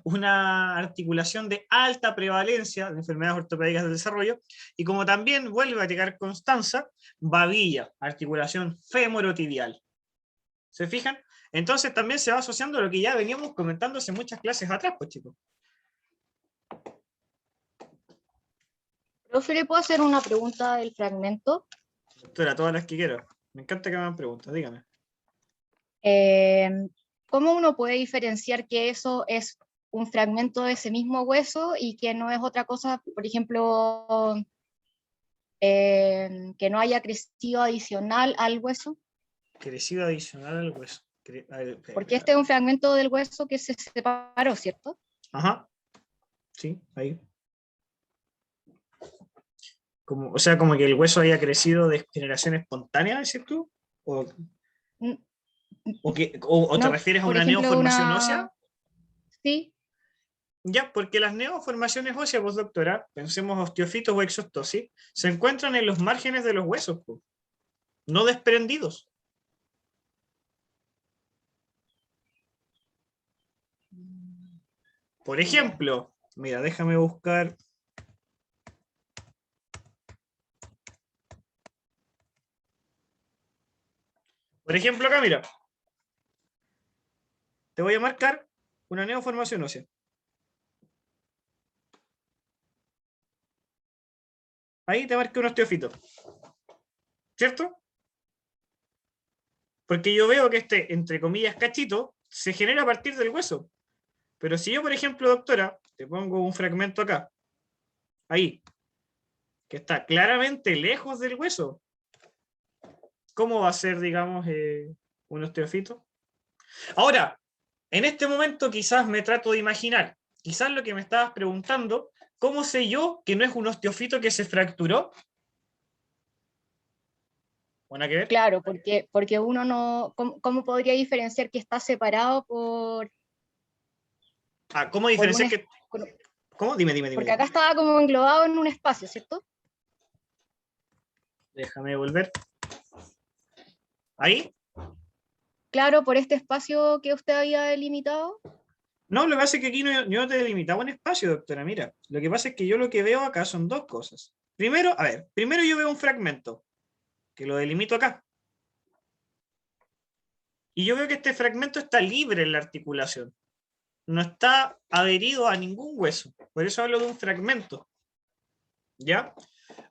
una articulación de alta prevalencia de enfermedades ortopédicas del desarrollo, y como también vuelve a llegar Constanza, babilla, articulación femorotibial. ¿Se fijan? Entonces también se va asociando a lo que ya veníamos comentando hace muchas clases atrás, pues chicos. Profe, ¿le puedo hacer una pregunta del fragmento? Doctora, todas las que quiero. Me encanta que me hagan preguntas, dígame. ¿Cómo uno puede diferenciar que eso es un fragmento de ese mismo hueso y que no es otra cosa, por ejemplo, que no haya crecido adicional al hueso? Crecido adicional al hueso. Porque este es un fragmento del hueso que se separó, ¿cierto? Ajá. Sí, ahí. Como, o sea, como que el hueso haya crecido de generación espontánea, ¿decís tú? ¿O te No, refieres a por una ejemplo, neoformación ósea? Sí, Ya, porque las neoformaciones óseas, pues doctora, pensemos osteofitos o exostosis, se encuentran en los márgenes de los huesos, pues, no desprendidos. Por ejemplo, mira, déjame buscar. Por ejemplo, acá, mira. Te voy a marcar una neoformación ósea. Ahí te marqué un osteofito. ¿Cierto? Porque yo veo que este, entre comillas, cachito, se genera a partir del hueso. Pero si yo, por ejemplo, doctora, te pongo un fragmento acá, ahí, que está claramente lejos del hueso, ¿cómo va a ser, digamos, un osteofito? Ahora, en este momento quizás me trato de imaginar, quizás lo que me estabas preguntando, ¿cómo sé yo que no es un osteofito que se fracturó? ¿Buena que ver? claro, porque uno no, ¿cómo podría diferenciar que está separado ¿Cómo por un diferenciar que...? ¿Cómo? Dime. porque acá estaba como englobado en un espacio, ¿cierto? Déjame volver. ¿Ahí? Claro, por este espacio que usted había delimitado. No, lo que pasa es que aquí yo no te delimitaba un espacio, doctora. Mira, lo que pasa es que yo lo que veo acá son dos cosas. Primero, primero yo veo un fragmento, que lo delimito acá. Y yo veo que este fragmento está libre en la articulación. No está adherido a ningún hueso. Por eso hablo de un fragmento. ¿Ya?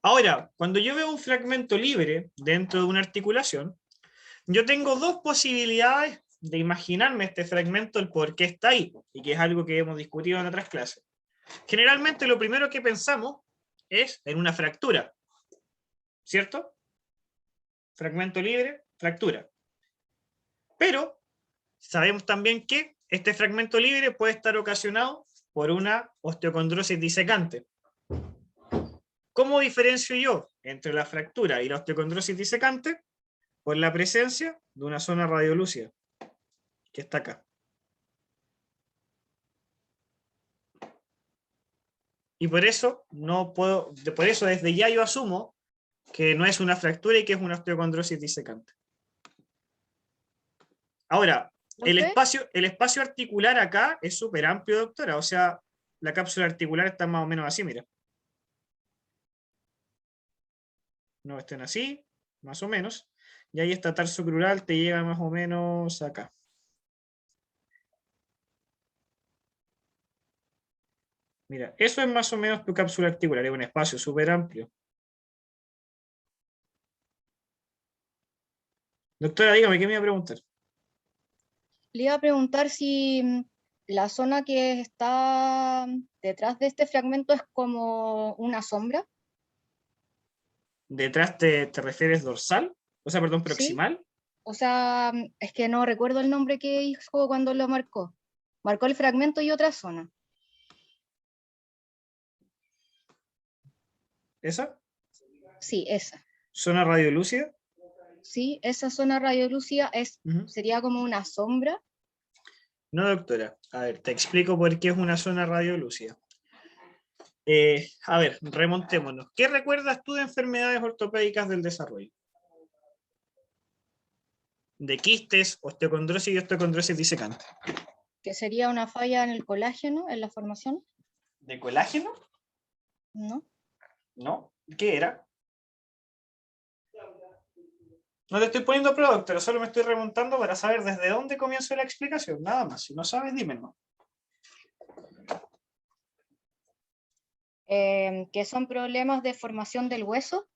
Ahora, cuando yo veo un fragmento libre dentro de una articulación, yo tengo dos posibilidades de imaginarme este fragmento, el por qué está ahí, y que es algo que hemos discutido en otras clases. Generalmente lo primero que pensamos es en una fractura, ¿cierto? Fragmento libre, fractura. Pero sabemos también que este fragmento libre puede estar ocasionado por una osteocondrosis disecante. ¿Cómo diferencio yo entre la fractura y la osteocondrosis disecante? Por la presencia de una zona radiolúcida, que está acá. Y por eso no puedo, por eso desde ya yo asumo que no es una fractura y que es una osteocondrosis disecante. Ahora, el espacio articular acá es súper amplio, doctora. O sea, la cápsula articular está más o menos así, mira. No estén así, más o menos. Y ahí esta tarso crural te llega más o menos acá. Mira, eso es más o menos tu cápsula articular, es un espacio súper amplio. Doctora, dígame, ¿qué me iba a preguntar? Le iba a preguntar si la zona que está detrás de este fragmento es como una sombra, ¿Detrás te refieres dorsal? O sea, perdón, ¿sí? proximal. O sea, es que no recuerdo el nombre que dijo cuando lo marcó. Marcó el fragmento y otra zona. ¿Esa? Sí, esa. ¿Zona radiolúcida? Sí, esa zona radiolúcida sería como una sombra. No, doctora. A ver, te explico por qué es una zona radiolúcida. A ver, remontémonos. ¿Qué recuerdas tú de enfermedades ortopédicas del desarrollo? De quistes, osteocondrosis y osteocondrosis disecante. Que sería una falla en el colágeno, en la formación, ¿De colágeno? ¿no? No. ¿Qué era? No te estoy poniendo a prueba, doctora, solo me estoy remontando para saber desde dónde comienzo la explicación. Nada más. Si no sabes, dímelo. Que son problemas de formación del hueso.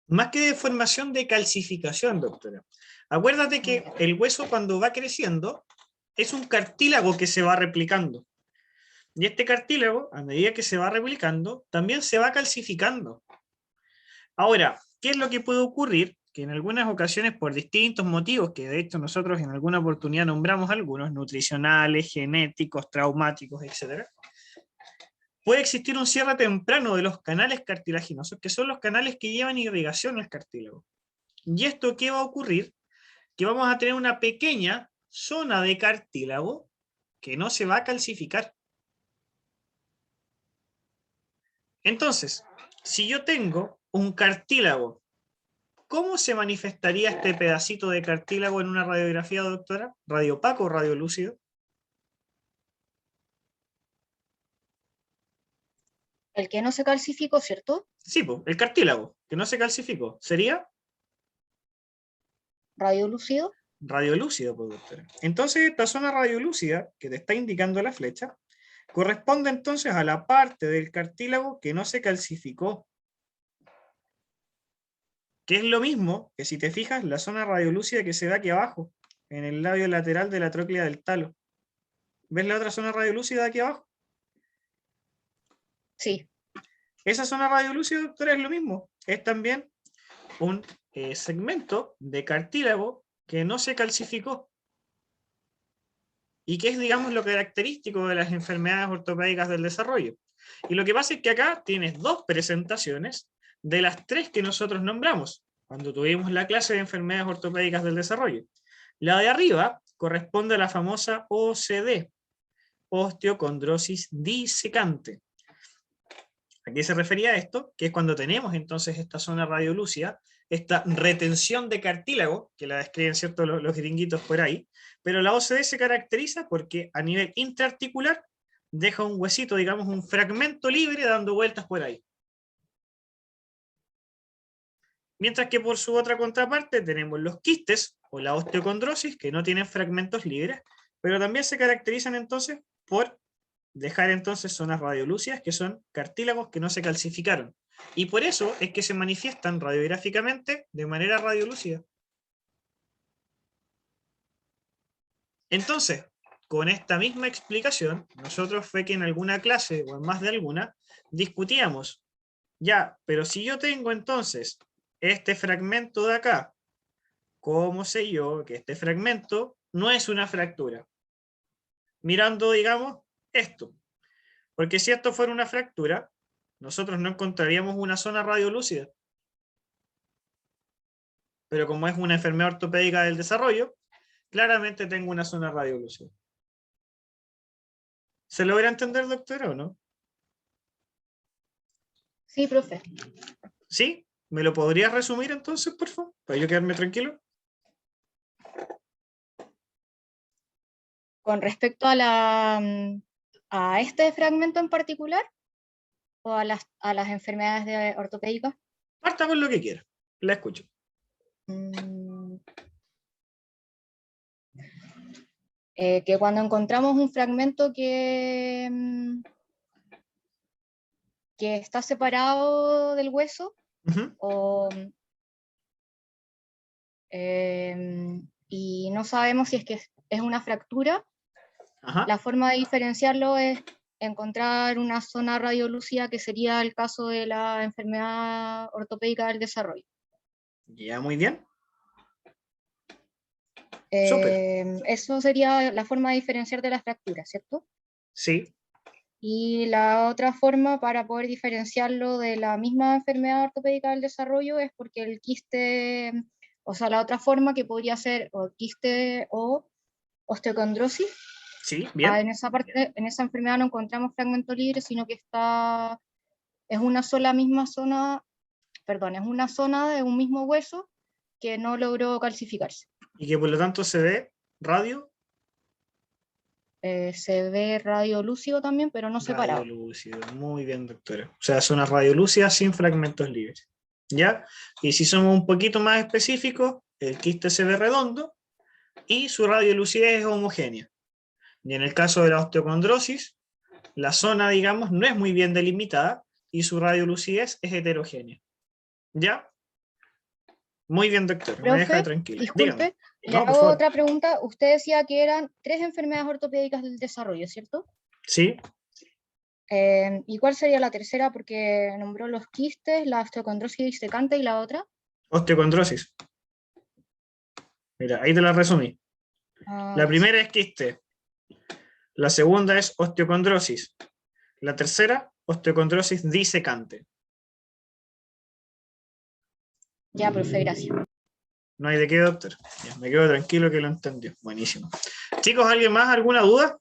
Más que de formación, de calcificación, doctora. Acuérdate que el hueso cuando va creciendo es un cartílago que se va replicando. Y este cartílago, a medida que se va replicando, también se va calcificando. Ahora, ¿qué es lo que puede ocurrir? Que en algunas ocasiones, por distintos motivos, que de hecho nosotros en alguna oportunidad nombramos algunos, nutricionales, genéticos, traumáticos, etc., puede existir un cierre temprano de los canales cartilaginosos, que son los canales que llevan irrigación al cartílago. ¿Y esto qué va a ocurrir? Que vamos a tener una pequeña zona de cartílago que no se va a calcificar. Entonces, si yo tengo un cartílago, ¿cómo se manifestaría este pedacito de cartílago en una radiografía, doctora? ¿Radio opaco o radio lúcido? El que no se calcificó, ¿cierto? Sí, pues, el cartílago, que no se calcificó. ¿Sería? Radiolúcido. Radiolúcido, pues, doctora. Entonces, esta zona radiolúcida que te está indicando la flecha corresponde entonces a la parte del cartílago que no se calcificó. Que es lo mismo que si te fijas la zona radiolúcida que se ve aquí abajo, en el labio lateral de la tróclea del talo. ¿Ves la otra zona radiolúcida aquí abajo? Sí. Esa zona radiolúcida, doctora, es lo mismo. Es también un segmento de cartílago que no se calcificó. Y que es, digamos, lo característico de las enfermedades ortopédicas del desarrollo. Y lo que pasa es que acá tienes dos presentaciones de las tres que nosotros nombramos cuando tuvimos la clase de enfermedades ortopédicas del desarrollo. La de arriba corresponde a la famosa OCD, osteocondrosis disecante. ¿A qué se refería esto? Que es cuando tenemos entonces esta zona radiolúcida, esta retención de cartílago, que la describen cierto los gringuitos por ahí, pero la OCD se caracteriza porque a nivel intraarticular deja un huesito, digamos un fragmento libre dando vueltas por ahí. Mientras que por su otra contraparte tenemos los quistes o la osteocondrosis, que no tienen fragmentos libres, pero también se caracterizan entonces por dejar entonces zonas radiolúcidas, que son cartílagos que no se calcificaron. Y por eso es que se manifiestan radiográficamente de manera radiolúcida. Entonces, con esta misma explicación, nosotros fue que en alguna clase, o en más de alguna, discutíamos, ya, pero si yo tengo entonces este fragmento de acá, ¿cómo sé yo que este fragmento no es una fractura? Mirando, digamos, esto. Porque si esto fuera una fractura, nosotros no encontraríamos una zona radiolúcida. Pero como es una enfermedad ortopédica del desarrollo, claramente tengo una zona radiolúcida. ¿Se logra entender, doctora, o no? Sí, profe. ¿Sí? ¿Me lo podrías resumir entonces, por favor? Para yo quedarme tranquilo. Con respecto a a este fragmento en particular, o a las enfermedades ortopédicas. Parta con lo que quiera. La escucho. Que cuando encontramos un fragmento que está separado del hueso, y no sabemos si es que es una fractura, Ajá. la forma de diferenciarlo es encontrar una zona radiolúcida, que sería el caso de la enfermedad ortopédica del desarrollo. Ya, muy bien. Súper. Eso sería la forma de diferenciar de las fracturas, ¿cierto? Sí. Y la otra forma para poder diferenciarlo de la misma enfermedad ortopédica del desarrollo es porque el quiste, o sea, la otra forma que podría ser o quiste o osteocondrosis. Sí, bien. En esa enfermedad no encontramos fragmento libre, sino que es una sola misma zona, perdón, es una zona de un mismo hueso que no logró calcificarse. Y que por lo tanto se ve radio. Se ve radiolúcido también, pero no separado. Radiolúcido. Muy bien, doctora. O sea, son las radiolúcidas sin fragmentos libres. ¿Ya? Y si somos un poquito más específicos, el quiste se ve redondo y su radiolucidez es homogénea. Y en el caso de la osteocondrosis, la zona, digamos, no es muy bien delimitada y su radiolucidez es heterogénea. ¿Ya? Muy bien, doctor. Me deja Profe, tranquilo. disculpe, Dígame. le No, por hago favor. otra pregunta. Usted decía que eran 3 enfermedades ortopédicas del desarrollo, ¿cierto? Sí. ¿Y cuál sería la tercera? Porque nombró los quistes, la osteocondrosis disecante y la otra. Osteocondrosis. Mira, ahí te la resumí. La primera es quiste. La segunda es osteocondrosis. La tercera, osteocondrosis disecante. Ya, profe, gracias. No hay de qué, doctor. Ya, me quedo tranquilo que lo entendió. Buenísimo. Chicos, ¿alguien más? ¿Alguna duda?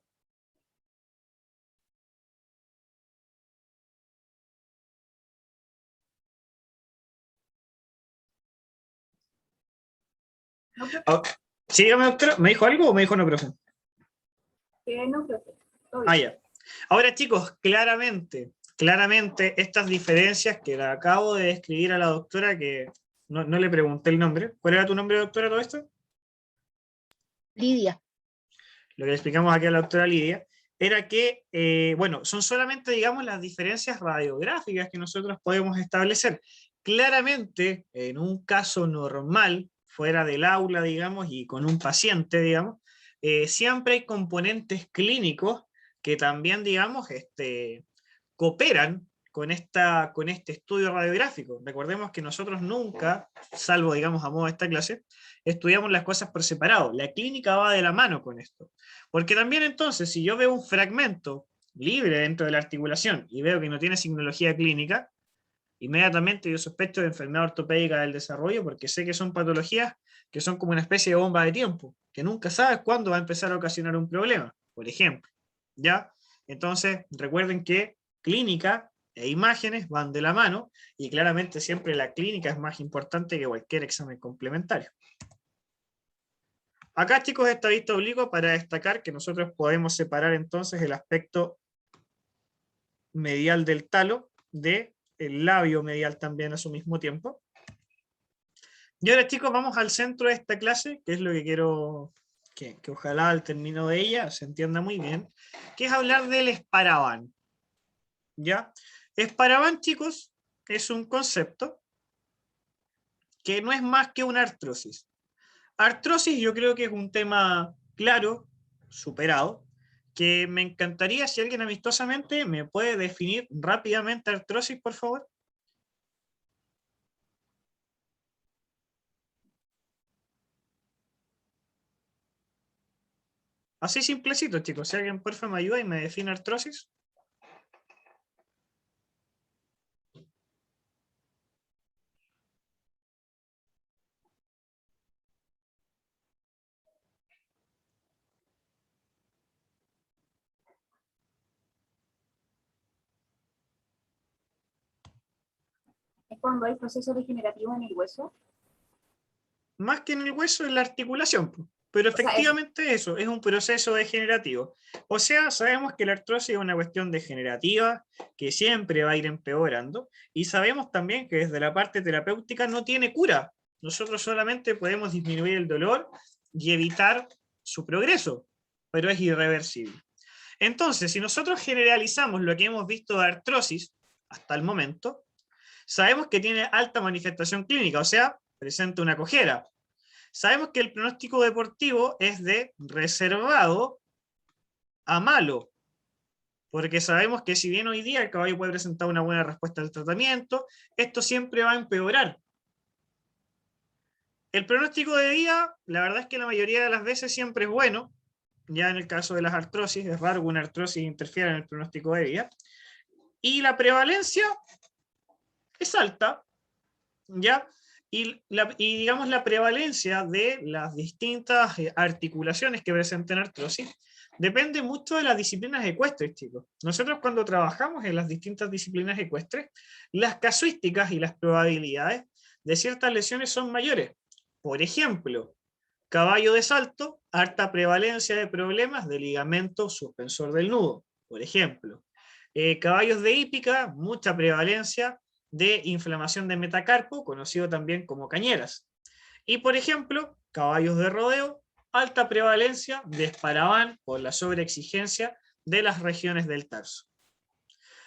No, profe. Oh, sí, dígame, doctora. ¿Me dijo algo o me dijo no, profe? No, profe. Todo Ah, bien. ya. Ahora, chicos, claramente, estas diferencias que le acabo de describir a la doctora, que no le pregunté el nombre. ¿Cuál era tu nombre, doctora, todo esto? Lidia. Lo que le explicamos aquí a la doctora Lidia, era que, bueno, son solamente, digamos, las diferencias radiográficas que nosotros podemos establecer. Claramente, en un caso normal, fuera del aula, digamos, y con un paciente, digamos, siempre hay componentes clínicos que también, digamos, cooperan con este estudio radiográfico. Recordemos que nosotros nunca, salvo, digamos, a modo de esta clase, estudiamos las cosas por separado. La clínica va de la mano con esto. Porque también entonces, si yo veo un fragmento libre dentro de la articulación y veo que no tiene signología clínica, inmediatamente yo sospecho de enfermedad ortopédica del desarrollo, porque sé que son patologías que son como una especie de bomba de tiempo, que nunca sabes cuándo va a empezar a ocasionar un problema, por ejemplo. ¿Ya? Entonces, recuerden que clínica e imágenes van de la mano, y claramente siempre la clínica es más importante que cualquier examen complementario. Acá, chicos, está visto oblicuo para destacar que nosotros podemos separar entonces el aspecto medial del talo del labio medial también a su mismo tiempo. Y ahora, chicos, vamos al centro de esta clase, que es lo que quiero que ojalá al término de ella se entienda muy bien, que es hablar del esparavan. ¿Ya? Esparavan, chicos, es un concepto que no es más que una artrosis. Artrosis yo creo que es un tema claro, superado, que me encantaría si alguien amistosamente me puede definir rápidamente artrosis, por favor. Así simplecito, chicos. Si alguien por favor me ayuda y me define artrosis. Es cuando hay proceso degenerativo en el hueso. Más que en el hueso, en la articulación. Pero O sea, efectivamente eso es un proceso degenerativo. O sea, sabemos que la artrosis es una cuestión degenerativa que siempre va a ir empeorando y sabemos también que desde la parte terapéutica no tiene cura. Nosotros solamente podemos disminuir el dolor y evitar su progreso, pero es irreversible. Entonces, si nosotros generalizamos lo que hemos visto de artrosis hasta el momento, sabemos que tiene alta manifestación clínica, o sea, presenta una cojera. Sabemos que el pronóstico deportivo es de reservado a malo, porque sabemos que si bien hoy día el caballo puede presentar una buena respuesta al tratamiento, esto siempre va a empeorar. El pronóstico de vida, la verdad es que la mayoría de las veces siempre es bueno, ya en el caso de las artrosis, es raro que una artrosis interfiera en el pronóstico de vida, y la prevalencia es alta, ¿ya? Y digamos la prevalencia de las distintas articulaciones que presentan artrosis depende mucho de las disciplinas ecuestres, chicos. Nosotros cuando trabajamos en las distintas disciplinas ecuestres, las casuísticas y las probabilidades de ciertas lesiones son mayores. Por ejemplo, caballo de salto, alta prevalencia de problemas de ligamento suspensor del nudo, por ejemplo. Caballos de hípica, mucha prevalencia de inflamación de metacarpo, conocido también como cañeras. Y por ejemplo, caballos de rodeo, alta prevalencia de esparavan por la sobreexigencia de las regiones del tarso.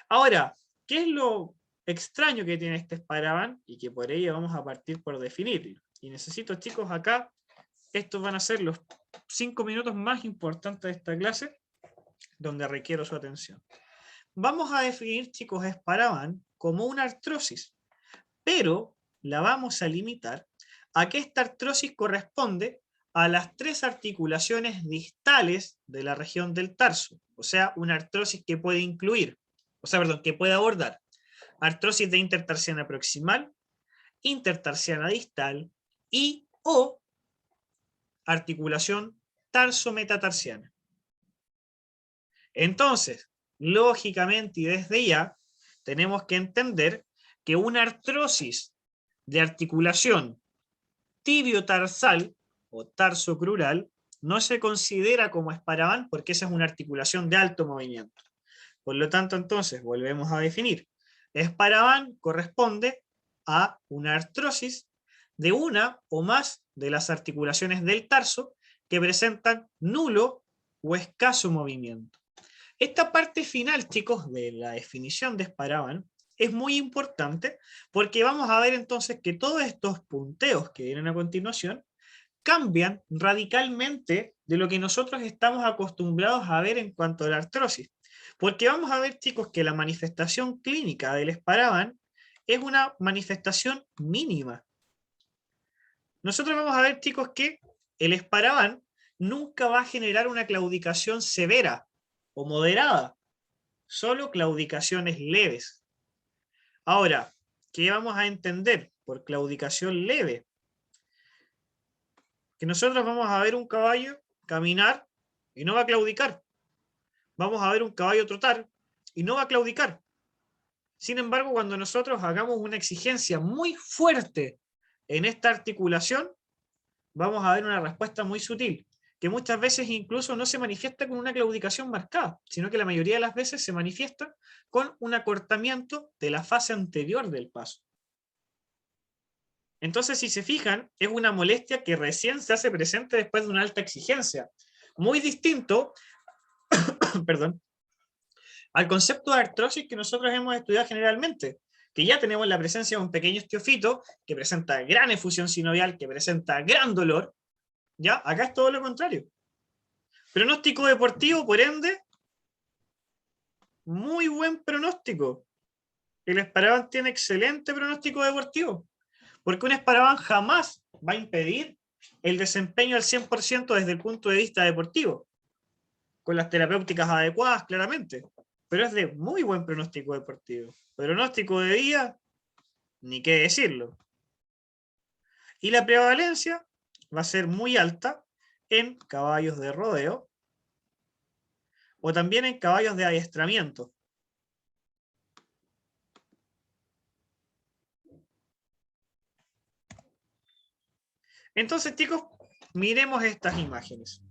Ahora, ¿qué es lo extraño que tiene este esparavan? Y que por ello vamos a partir por definirlo. Y necesito, chicos, acá, estos van a ser los 5 minutos más importantes de esta clase, donde requiero su atención. Vamos a definir, chicos, esparavan como una artrosis, pero la vamos a limitar a que esta artrosis corresponde a las 3 articulaciones distales de la región del tarso, o sea, una artrosis que puede incluir, que puede abordar artrosis de intertarsiana proximal, intertarsiana distal y o articulación tarso-metatarsiana. Entonces, lógicamente y desde ya, tenemos que entender que una artrosis de articulación tibiotarsal o tarsocrural no se considera como esparavan porque esa es una articulación de alto movimiento. Por lo tanto, entonces, volvemos a definir. Esparavan corresponde a una artrosis de una o más de las articulaciones del tarso que presentan nulo o escaso movimiento. Esta parte final, chicos, de la definición de esparavan es muy importante porque vamos a ver entonces que todos estos punteos que vienen a continuación cambian radicalmente de lo que nosotros estamos acostumbrados a ver en cuanto a la artrosis. Porque vamos a ver, chicos, que la manifestación clínica del esparavan es una manifestación mínima. Nosotros vamos a ver, chicos, que el esparavan nunca va a generar una claudicación severa o moderada, solo claudicaciones leves. Ahora, ¿qué vamos a entender por claudicación leve? Que nosotros vamos a ver un caballo caminar y no va a claudicar. Vamos a ver un caballo trotar y no va a claudicar. Sin embargo, cuando nosotros hagamos una exigencia muy fuerte en esta articulación, vamos a ver una respuesta muy sutil, que muchas veces incluso no se manifiesta con una claudicación marcada, sino que la mayoría de las veces se manifiesta con un acortamiento de la fase anterior del paso. Entonces, si se fijan, es una molestia que recién se hace presente después de una alta exigencia. Muy distinto perdón, al concepto de artrosis que nosotros hemos estudiado generalmente, que ya tenemos la presencia de un pequeño osteofito que presenta gran efusión sinovial, que presenta gran dolor, ¿ya? Acá es todo lo contrario. Pronóstico deportivo, por ende, muy buen pronóstico. El Esparavan tiene excelente pronóstico deportivo, porque un Esparavan jamás va a impedir el desempeño al 100% desde el punto de vista deportivo, con las terapéuticas adecuadas, claramente, pero es de muy buen pronóstico deportivo. Pronóstico de vida, ni qué decirlo. Y la prevalencia va a ser muy alta en caballos de rodeo o también en caballos de adiestramiento. Entonces, chicos, miremos estas imágenes.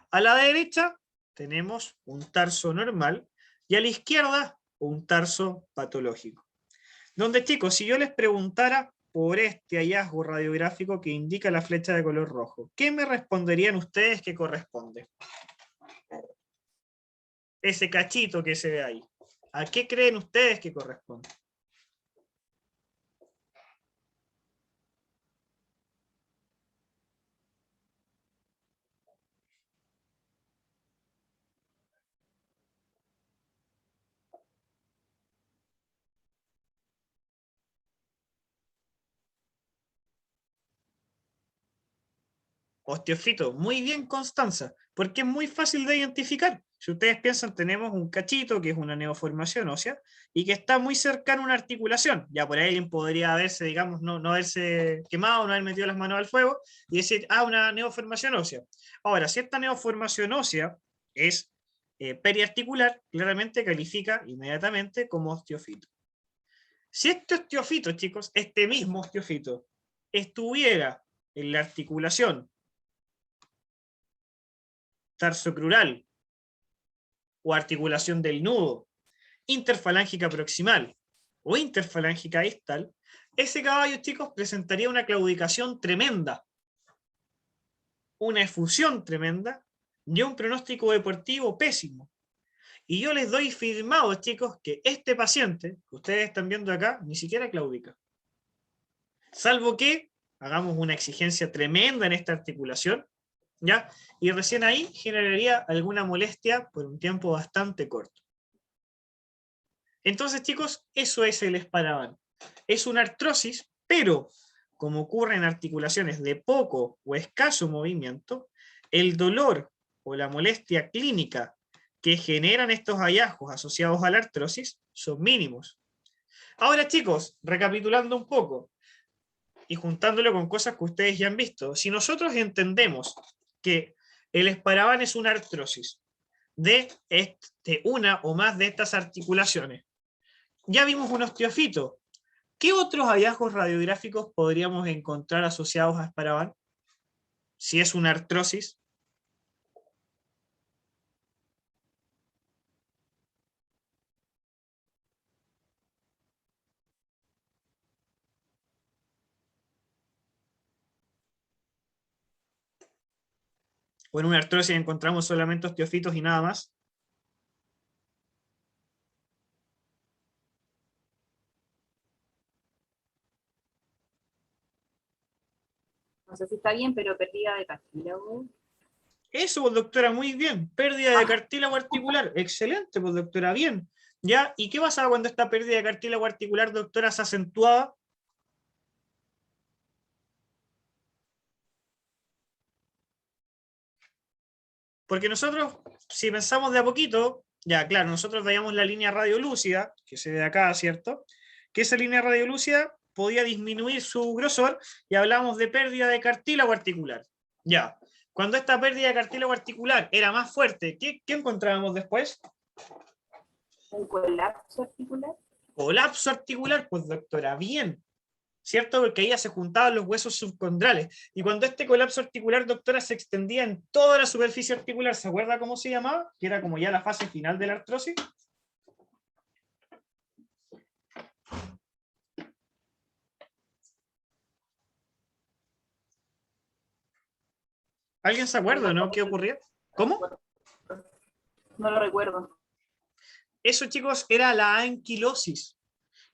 A la derecha tenemos un tarso normal y a la izquierda un tarso patológico. Donde, chicos, si yo les preguntara por este hallazgo radiográfico que indica la flecha de color rojo, ¿qué me responderían ustedes que corresponde? Ese cachito que se ve ahí. ¿A qué creen ustedes que corresponde? Osteofito, muy bien, Constanza, porque es muy fácil de identificar. Si ustedes piensan, tenemos un cachito que es una neoformación ósea y que está muy cercano a una articulación. Ya por ahí alguien podría haberse, digamos, no haberse quemado, no haber metido las manos al fuego y decir, una neoformación ósea. Ahora, si esta neoformación ósea es periarticular, claramente califica inmediatamente como osteofito. Si este osteofito, chicos, este mismo osteofito, estuviera en la articulación tarsocrural o articulación del nudo, interfalángica proximal o interfalángica distal, ese caballo, chicos, presentaría una claudicación tremenda, una efusión tremenda y un pronóstico deportivo pésimo. Y yo les doy firmado, chicos, que este paciente, que ustedes están viendo acá, ni siquiera claudica. Salvo que hagamos una exigencia tremenda en esta articulación, ¿ya? Y recién ahí generaría alguna molestia por un tiempo bastante corto. Entonces, chicos, eso es el Esparavan. Es una artrosis, pero como ocurre en articulaciones de poco o escaso movimiento, el dolor o la molestia clínica que generan estos hallazgos asociados a la artrosis son mínimos. Ahora, chicos, recapitulando un poco y juntándolo con cosas que ustedes ya han visto, si nosotros entendemos que el Esparavan es una artrosis de una o más de estas articulaciones, ya vimos un osteofito. ¿Qué otros hallazgos radiográficos podríamos encontrar asociados a Esparavan? Si es una artrosis. O en una artrosis encontramos solamente osteofitos y nada más. No sé si está bien, pero pérdida de cartílago. Eso, pues, doctora, muy bien. Pérdida de cartílago articular. Excelente, pues, doctora, bien. ¿Ya? ¿Y qué pasa cuando esta pérdida de cartílago articular, doctora, se acentuaba? Porque nosotros, si pensamos de a poquito, ya, claro, nosotros veíamos la línea radiolúcida, que se ve acá, ¿cierto? Que esa línea radiolúcida podía disminuir su grosor y hablamos de pérdida de cartílago articular. Ya. Cuando esta pérdida de cartílago articular era más fuerte, ¿qué encontrábamos después? Un colapso articular. Colapso articular, pues doctora, bien. ¿Cierto? Porque ahí ya se juntaban los huesos subcondrales. Y cuando este colapso articular, doctora, se extendía en toda la superficie articular, ¿se acuerda cómo se llamaba? Que era como ya la fase final de la artrosis. ¿Alguien se acuerda, no? ¿Qué ocurría? ¿Cómo? No lo recuerdo. Eso, chicos, era la anquilosis.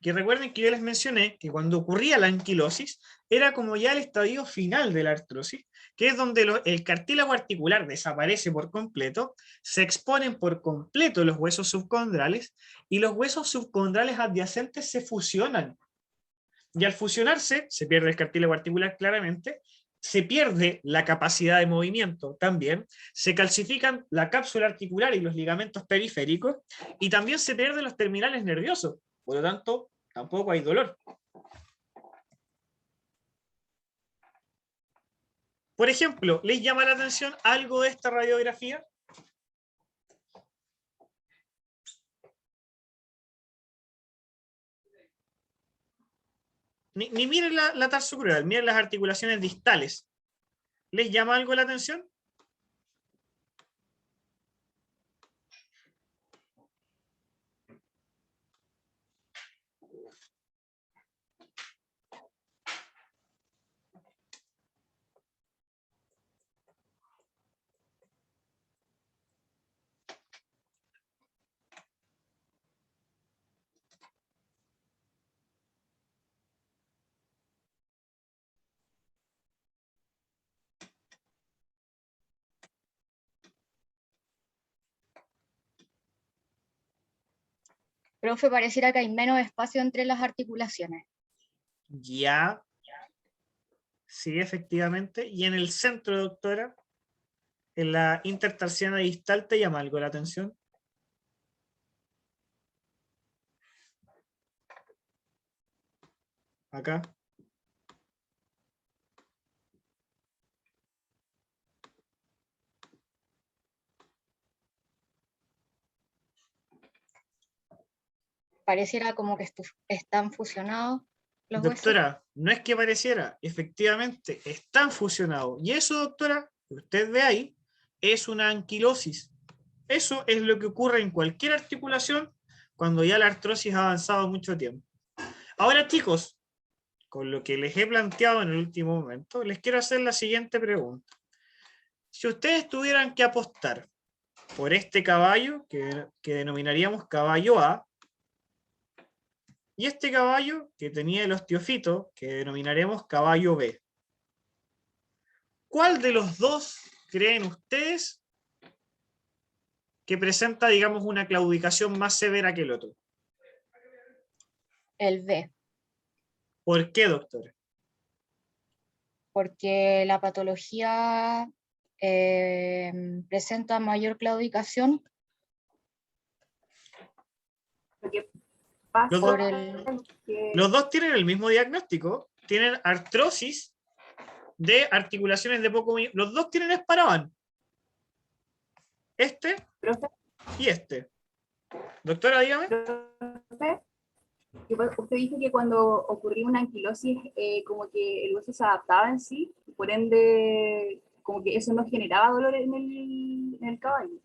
Que recuerden que yo les mencioné que cuando ocurría la anquilosis, era como ya el estadio final de la artrosis, que es donde el cartílago articular desaparece por completo, se exponen por completo los huesos subcondrales y los huesos subcondrales adyacentes se fusionan. Y al fusionarse, se pierde el cartílago articular claramente, se pierde la capacidad de movimiento también, se calcifican la cápsula articular y los ligamentos periféricos, y también se pierden los terminales nerviosos. Por lo tanto, tampoco hay dolor. Por ejemplo, ¿les llama la atención algo de esta radiografía? Ni miren la tarsocrural, miren las articulaciones distales. ¿Les llama algo la atención? Profe, pareciera que hay menos espacio entre las articulaciones. Ya. Sí, efectivamente. Y en el centro, doctora, en la intertarsiana distal, ¿te llama algo la atención? Acá. Pareciera como que están fusionados los huesos. Doctora, no es que pareciera, efectivamente están fusionados. Y eso, doctora, que usted ve ahí, es una anquilosis. Eso es lo que ocurre en cualquier articulación cuando ya la artrosis ha avanzado mucho tiempo. Ahora, chicos, con lo que les he planteado en el último momento, les quiero hacer la siguiente pregunta. Si ustedes tuvieran que apostar por este caballo, que denominaríamos caballo A, y este caballo que tenía el osteofito, que denominaremos caballo B, ¿cuál de los dos creen ustedes que presenta, digamos, una claudicación más severa que el otro? El B, ¿Por qué, doctora? porque la patología presenta mayor claudicación Lo que pasa Los por dos, el... que los dos tienen el mismo diagnóstico, tienen artrosis de articulaciones de poco movimiento. Los dos tienen esparavan. Este profe, y este. Doctora, dígame. profe, usted dijo que cuando ocurría una anquilosis, como que el hueso se adaptaba en sí, y por ende, como que eso no generaba dolor en el caballo.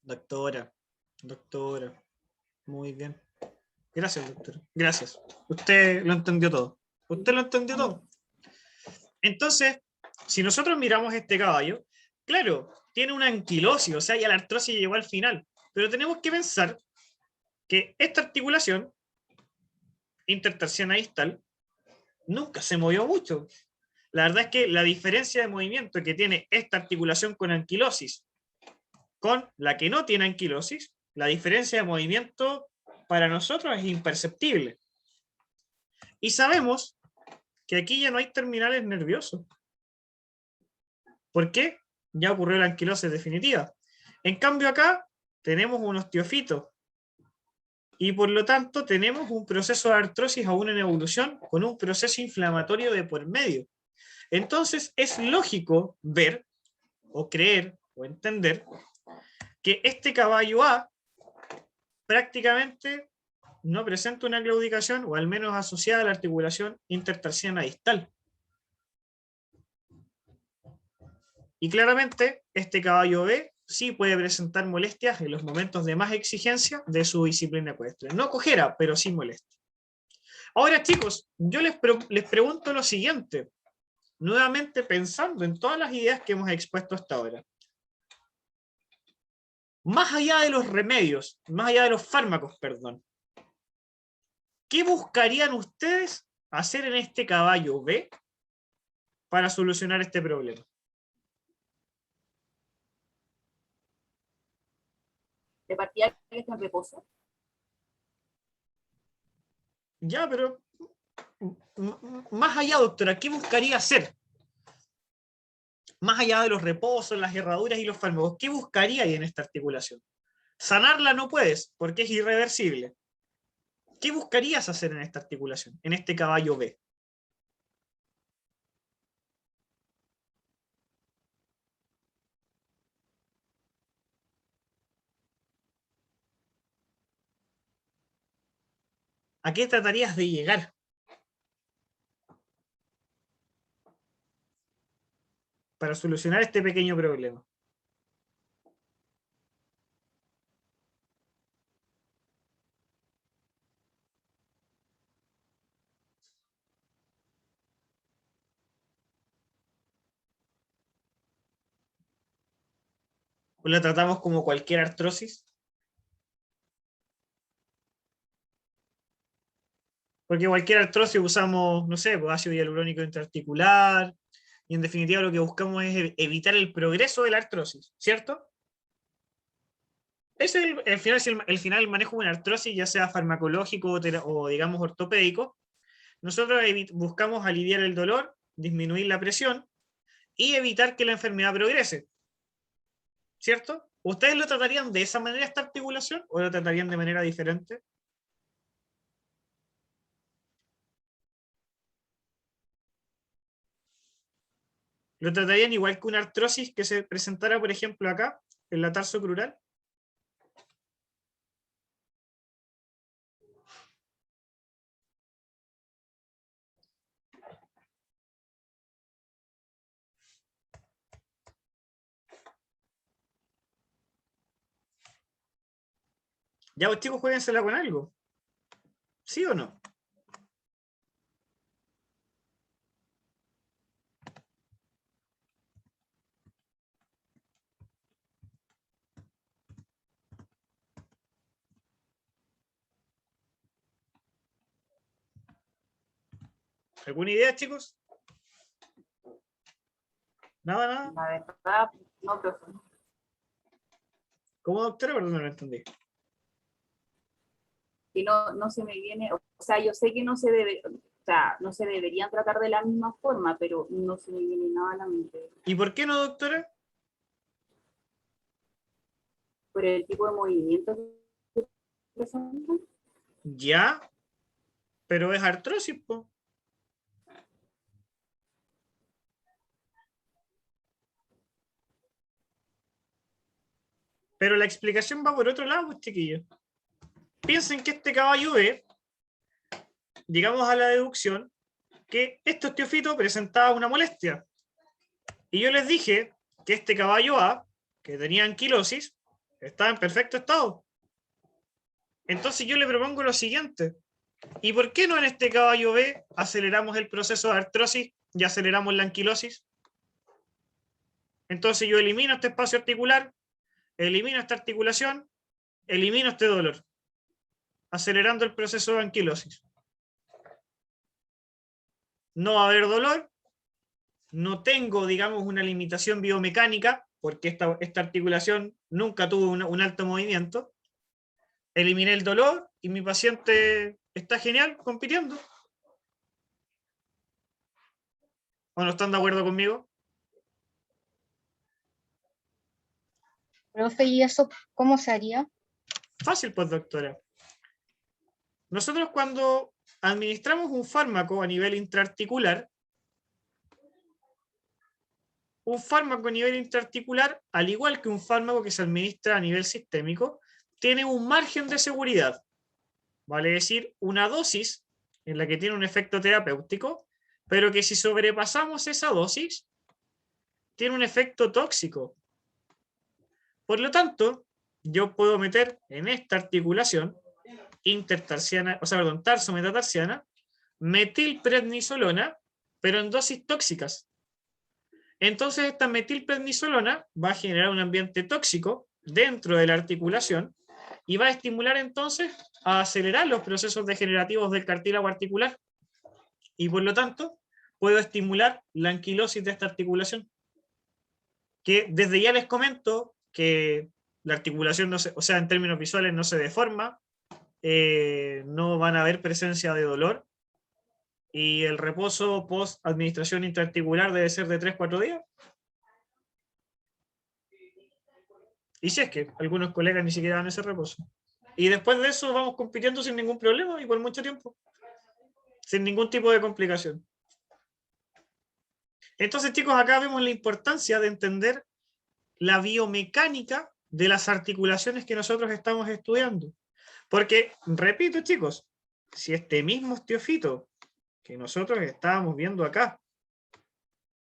Doctora, muy bien. Gracias, doctora. Gracias. Usted lo entendió todo. Usted lo entendió todo. Entonces, si nosotros miramos este caballo, claro, tiene una anquilosis, o sea, ya la artrosis llegó al final. Pero tenemos que pensar que esta articulación intertarsiana distal nunca se movió mucho. La verdad es que la diferencia de movimiento que tiene esta articulación con anquilosis con la que no tiene anquilosis, la diferencia de movimiento para nosotros es imperceptible. Y sabemos que aquí ya no hay terminales nerviosos. ¿Por qué? Ya ocurrió la anquilosis definitiva. En cambio acá tenemos un osteofito y por lo tanto tenemos un proceso de artrosis aún en evolución con un proceso inflamatorio de por medio. Entonces es lógico ver o creer o entender que este caballo A prácticamente no presenta una claudicación, o al menos asociada a la articulación intertarsiana distal. Y claramente, este caballo B sí puede presentar molestias en los momentos de más exigencia de su disciplina ecuestre. No cojera, pero sí molestia. Ahora, chicos, yo les pregunto lo siguiente, nuevamente pensando en todas las ideas que hemos expuesto hasta ahora. Más allá de los remedios, más allá de los fármacos, perdón, ¿Qué buscarían ustedes hacer en este caballo B para solucionar este problema? De partida que está en reposo. Ya, pero más allá, doctora, ¿qué buscaría hacer? Más allá de los reposos, las herraduras y los fármacos, ¿qué buscaría ahí en esta articulación? Sanarla no puedes, porque es irreversible. ¿Qué buscarías hacer en esta articulación, en este caballo B? ¿A qué tratarías de llegar? Para solucionar este pequeño problema. ¿O la tratamos como cualquier artrosis? Porque cualquier artrosis usamos, no sé, pues, ácido hialurónico intraarticular, y en definitiva lo que buscamos es evitar el progreso de la artrosis, ¿cierto? Ese es el final del manejo de una artrosis, ya sea farmacológico o digamos ortopédico. Nosotros buscamos aliviar el dolor, disminuir la presión y evitar que la enfermedad progrese, ¿cierto? ¿Ustedes lo tratarían de esa manera esta articulación o lo tratarían de manera diferente? ¿Lo tratarían igual que una artrosis que se presentara, por ejemplo, acá, en la tarso crural? Ya, pues chicos, jueguensela con algo. ¿Sí o no? ¿Alguna idea, chicos? Nada, nada. La verdad, no, profe. ¿Cómo, doctora? Perdón, no lo entendí. Que no se me viene, o sea, yo sé que no se debe, o sea, no se deberían tratar de la misma forma, pero no se me viene nada a la mente. ¿Y por qué no, doctora? Por el tipo de movimiento que presentan. Ya, pero es artrosis, po. Pero la explicación va por otro lado, pues, chiquillos. Piensen que este caballo B, llegamos a la deducción que este osteofito presentaba una molestia. Y yo les dije que este caballo A, que tenía anquilosis, estaba en perfecto estado. Entonces yo le propongo lo siguiente. ¿Y por qué no en este caballo B aceleramos el proceso de artrosis y aceleramos la anquilosis? Entonces yo elimino este espacio articular, elimino esta articulación, elimino este dolor, acelerando el proceso de anquilosis. No va a haber dolor, no tengo, digamos, una limitación biomecánica, porque esta articulación nunca tuvo un alto movimiento. Eliminé el dolor y mi paciente está genial compitiendo. ¿O no están de acuerdo conmigo? Profe, ¿y eso cómo se haría? Fácil, pues, doctora. Nosotros cuando administramos un fármaco a nivel intraarticular, al igual que un fármaco que se administra a nivel sistémico, tiene un margen de seguridad. Vale decir, una dosis en la que tiene un efecto terapéutico, pero que si sobrepasamos esa dosis, tiene un efecto tóxico. Por lo tanto, yo puedo meter en esta articulación intertarsiana, tarso-metatarsiana, metilprednisolona, pero en dosis tóxicas. Entonces esta metilprednisolona va a generar un ambiente tóxico dentro de la articulación y va a estimular entonces a acelerar los procesos degenerativos del cartílago articular. Y por lo tanto, puedo estimular la anquilosis de esta articulación. Que desde ya les comento que la articulación, no se, o sea, en términos visuales no se deforma, no van a haber presencia de dolor, y el reposo post administración intraarticular debe ser de 3-4 días. Y si es que algunos colegas ni siquiera dan ese reposo. Y después de eso vamos compitiendo sin ningún problema y por mucho tiempo. Sin ningún tipo de complicación. Entonces, chicos, acá vemos la importancia de entender la biomecánica de las articulaciones que nosotros estamos estudiando. Porque, repito, chicos, si este mismo osteofito que nosotros estábamos viendo acá,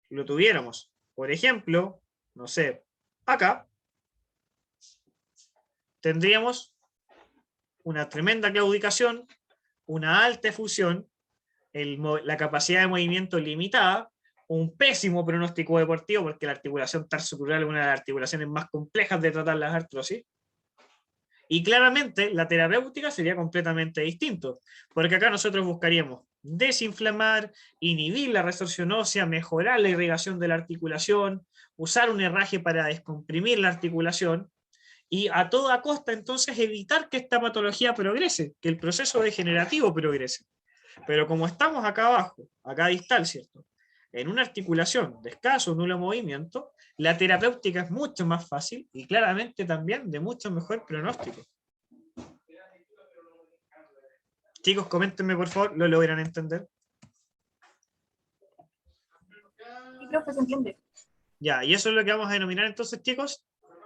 lo tuviéramos, por ejemplo, no sé, acá, tendríamos una tremenda claudicación, una alta efusión, la capacidad de movimiento limitada, un pésimo pronóstico deportivo, porque la articulación tarsocrural es una de las articulaciones más complejas de tratar las artrosis. Y claramente la terapéutica sería completamente distinto, porque acá nosotros buscaríamos desinflamar, inhibir la resorción ósea, mejorar la irrigación de la articulación, usar un herraje para descomprimir la articulación, y a toda costa entonces evitar que esta patología progrese, que el proceso degenerativo progrese. Pero como estamos acá abajo, acá distal, ¿cierto?, en una articulación de escaso o nulo movimiento, la terapéutica es mucho más fácil y claramente también de mucho mejor pronóstico. Chicos, coméntenme por favor, ¿lo logran entender? Sí, profe, se entiende. Ya, y eso es lo que vamos a denominar entonces, chicos,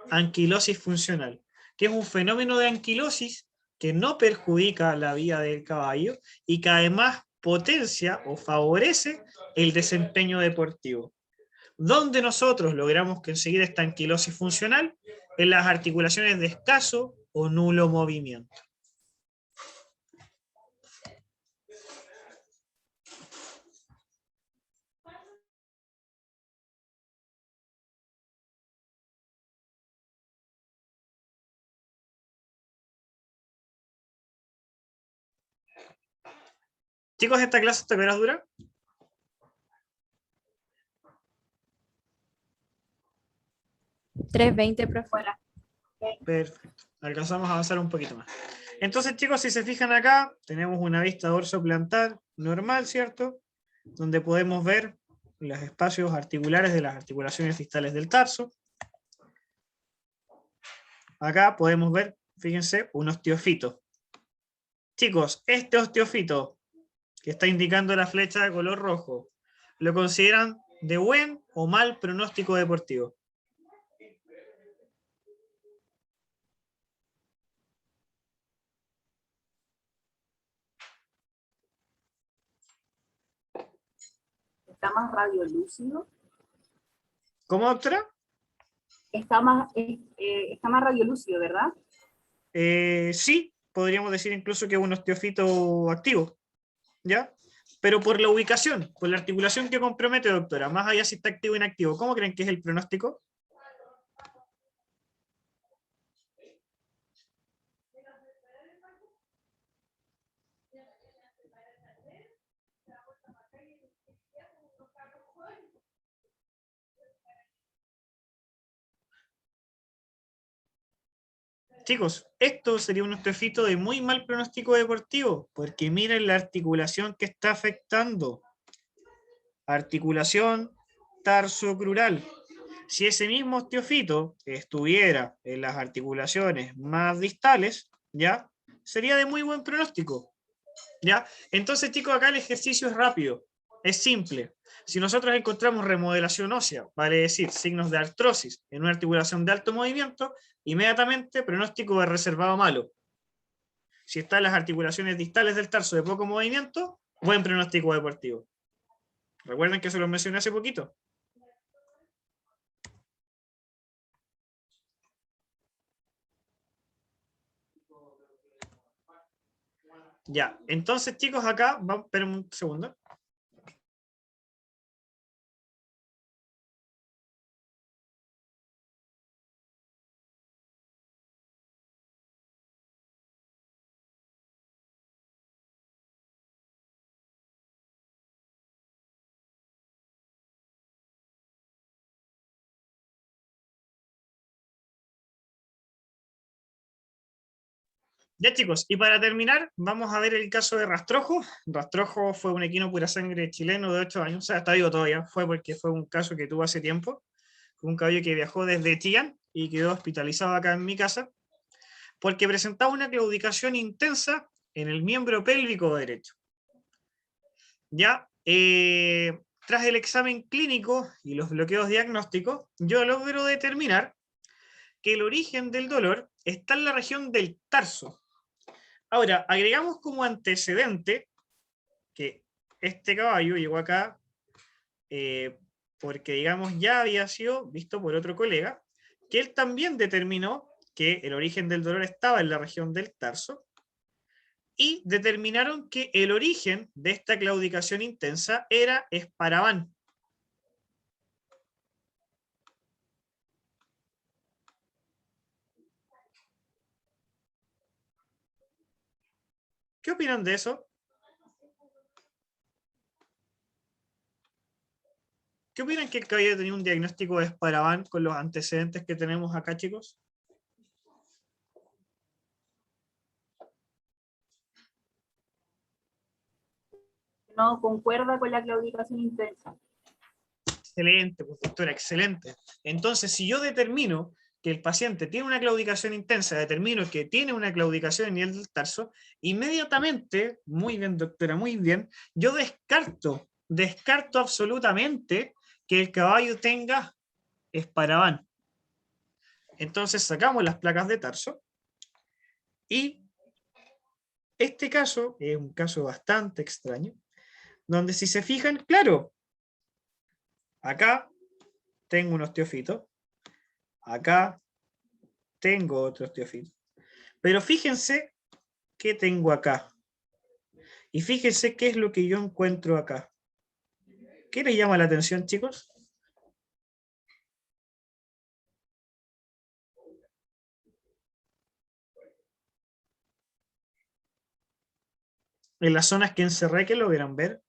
anquilosis funcional, que es un fenómeno de anquilosis que no perjudica la vida del caballo y que además potencia o favorece el desempeño deportivo. ¿Dónde nosotros logramos conseguir esta anquilosis funcional? En las articulaciones de escaso o nulo movimiento. Chicos, ¿esta clase hasta qué horas dura? $3:20, profe. Bueno, Perfecto. Alcanzamos a avanzar un poquito más. Entonces, chicos, si se fijan acá, tenemos una vista dorsoplantar normal, ¿cierto? Donde podemos ver los espacios articulares de las articulaciones distales del tarso. Acá podemos ver, fíjense, un osteofito. Chicos, este osteofito que está indicando la flecha de color rojo, ¿lo consideran de buen o mal pronóstico deportivo? está más radiolúcido. ¿Cómo, doctora? Está más radiolúcido, ¿verdad? Sí, podríamos decir incluso que es un osteofito activo, ¿ya? Pero por la ubicación, por la articulación que compromete, doctora, más allá si está activo o inactivo, ¿cómo creen que es el pronóstico? Chicos, esto sería un osteofito de muy mal pronóstico deportivo, porque miren la articulación que está afectando. Articulación tarsocrural. Si ese mismo osteofito estuviera en las articulaciones más distales, ¿ya? Sería de muy buen pronóstico, ¿ya? Entonces, chicos, acá el ejercicio es rápido, es simple. Si nosotros encontramos remodelación ósea, vale decir, signos de artrosis en una articulación de alto movimiento, inmediatamente pronóstico de reservado malo. Si están las articulaciones distales del tarso de poco movimiento, buen pronóstico deportivo. Recuerden que se los mencioné hace poquito. Ya, entonces chicos, acá, vamos, esperen un segundo. Ya chicos, y para terminar, vamos a ver el caso de Rastrojo. Rastrojo fue un equino pura sangre chileno de 8 años, o sea, está vivo todavía, fue porque fue un caso que tuvo hace tiempo. Fue un caballo que viajó desde Chillán y quedó hospitalizado acá en mi casa, porque presentaba una claudicación intensa en el miembro pélvico derecho. Ya, tras el examen clínico y los bloqueos diagnósticos, yo logro determinar que el origen del dolor está en la región del tarso. Ahora, agregamos como antecedente que este caballo llegó acá porque, digamos, ya había sido visto por otro colega, que él también determinó que el origen del dolor estaba en la región del tarso, y determinaron que el origen de esta claudicación intensa era Esparaván. ¿Qué opinan de eso? ¿Qué opinan que el caballo tenía un diagnóstico de Esparaván con los antecedentes que tenemos acá, chicos? No concuerda con la claudicación intensa. Excelente, pues, doctora, excelente. Entonces, si yo determino que el paciente tiene una claudicación intensa, determino que tiene una claudicación a nivel del tarso, inmediatamente, muy bien, doctora, muy bien, yo descarto absolutamente que el caballo tenga Esparaván. Entonces sacamos las placas de tarso y este caso es un caso bastante extraño, donde si se fijan, claro, acá tengo un osteofito, acá tengo otro osteofito, pero fíjense qué tengo acá. Y fíjense qué es lo que yo encuentro acá. ¿Qué les llama la atención, chicos? En las zonas que encerré, que lo verán ver.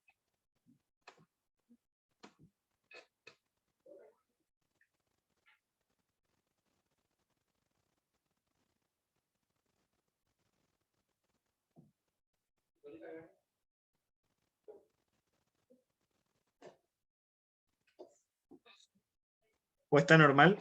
¿O está normal?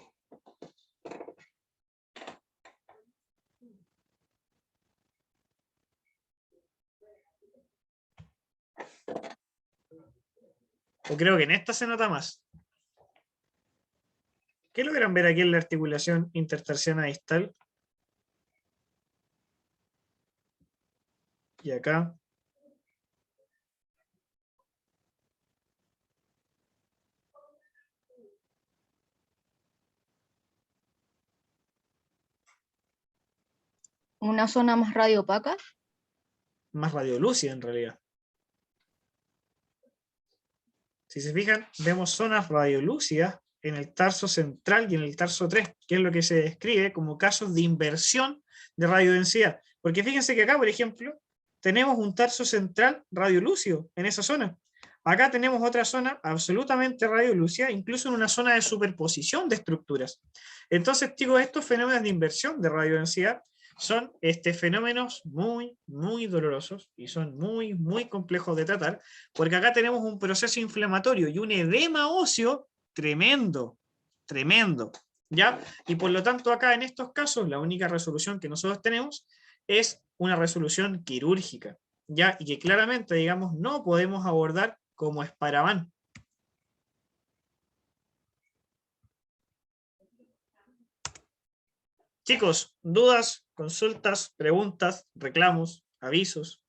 O creo que en esta se nota más. ¿Qué logran ver aquí en la articulación intertarsiana distal? Y acá. Una zona más radiopaca. Más radiolúcida en realidad. Si se fijan, vemos zonas radiolúcidas en el tarso central y en el tarso 3, que es lo que se describe como casos de inversión de radiodensidad. Porque fíjense que acá, por ejemplo, tenemos un tarso central radiolúcido en esa zona. Acá tenemos otra zona absolutamente radiolúcida, incluso en una zona de superposición de estructuras. Entonces, digo, estos fenómenos de inversión de radiodensidad son fenómenos muy, muy dolorosos y son muy, muy complejos de tratar, porque acá tenemos un proceso inflamatorio y un edema óseo tremendo, tremendo, ¿ya? Y por lo tanto acá en estos casos la única resolución que nosotros tenemos es una resolución quirúrgica, ¿ya? Y que claramente, digamos, no podemos abordar como Esparaván. Chicos, dudas, consultas, preguntas, reclamos, avisos.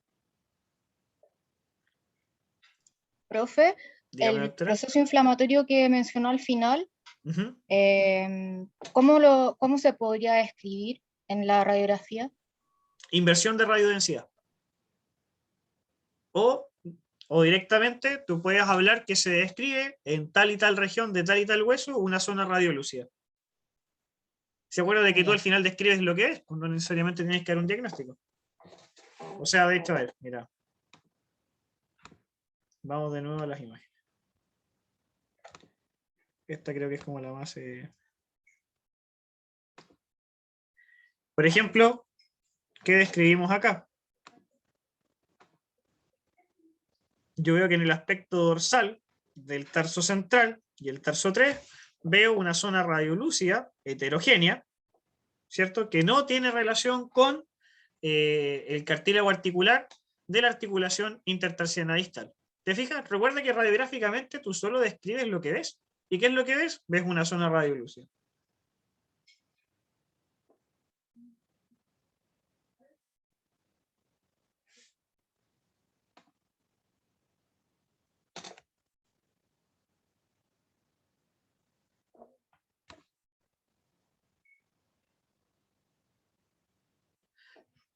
Profe, Dígame, el doctora. proceso inflamatorio que mencionó al final, Uh-huh. ¿cómo se podría describir en la radiografía? Inversión de radiodensidad. O directamente tú puedes hablar que se describe en tal y tal región de tal y tal hueso una zona radiolúcida. ¿Se acuerda de que tú al final describes lo que es? Pues no necesariamente tienes que dar un diagnóstico. O sea, de hecho, a ver, mira. Vamos de nuevo a las imágenes. Esta creo que es como la más... Por ejemplo, ¿qué describimos acá? Yo veo que en el aspecto dorsal del tarso central y el tarso 3 veo una zona radiolúcida heterogénea, ¿cierto? Que no tiene relación con el cartílago articular de la articulación intertarsiana distal. ¿Te fijas? Recuerda que radiográficamente tú solo describes lo que ves. ¿Y qué es lo que ves? Ves una zona radiolúcida.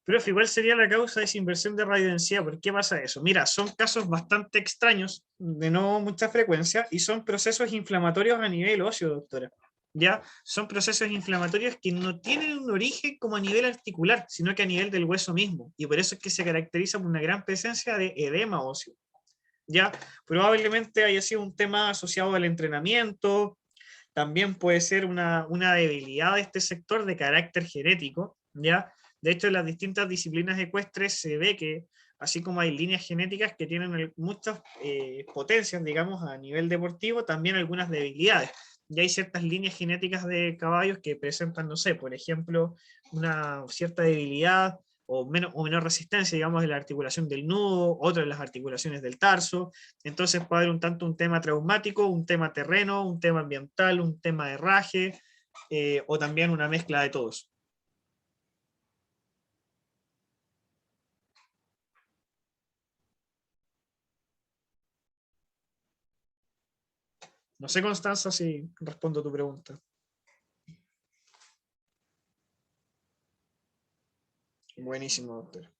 Profe, ¿cuál sería la causa de esa inversión de radiodensidad? ¿Por qué pasa eso? Mira, son casos bastante extraños, de no mucha frecuencia, y son procesos inflamatorios a nivel óseo, doctora. ¿Ya? Son procesos inflamatorios que no tienen un origen como a nivel articular, sino que a nivel del hueso mismo. Y por eso es que se caracteriza por una gran presencia de edema óseo. ¿Ya? Probablemente haya sido un tema asociado al entrenamiento, también puede ser una debilidad de este sector de carácter genético, ¿ya? De hecho, en las distintas disciplinas ecuestres se ve que, así como hay líneas genéticas que tienen muchas potencias, digamos, a nivel deportivo, también algunas debilidades. Y hay ciertas líneas genéticas de caballos que presentan, no sé, por ejemplo, una cierta debilidad o menor resistencia, digamos, en la articulación del nudo, otra en las articulaciones del tarso. Entonces puede haber tanto un tema traumático, un tema terreno, un tema ambiental, un tema de herraje, o también una mezcla de todos. No sé, Constanza, si respondo a tu pregunta. Buenísimo, doctor.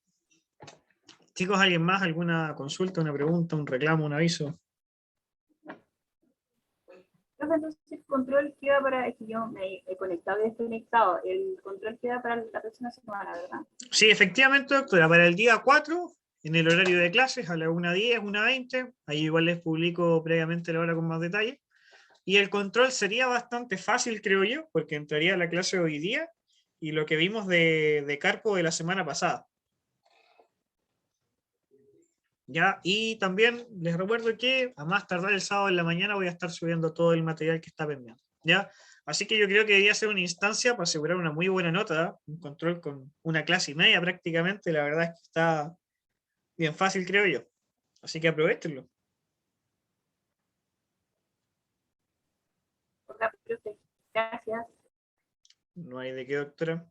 Chicos, ¿alguien más? ¿Alguna consulta, una pregunta, un reclamo, un aviso? Entonces el control queda para, es que yo me he conectado y desconectado, el control queda para la próxima semana, ¿verdad? Sí, efectivamente, doctora, para el día 4, en el horario de clases, a las 1:10, 1:20, ahí igual les publico previamente la hora con más detalle. Y el control sería bastante fácil, creo yo, porque entraría a la clase hoy día y lo que vimos de Carpo de la semana pasada. ¿Ya? Y también les recuerdo que a más tardar el sábado en la mañana voy a estar subiendo todo el material que está pendiente. ¿Ya? Así que yo creo que debería ser una instancia para asegurar una muy buena nota, ¿eh? Un control con una clase y media prácticamente, la verdad es que está bien fácil, creo yo. Así que aprovechenlo. Hola, profe. Gracias. No hay de qué, doctora.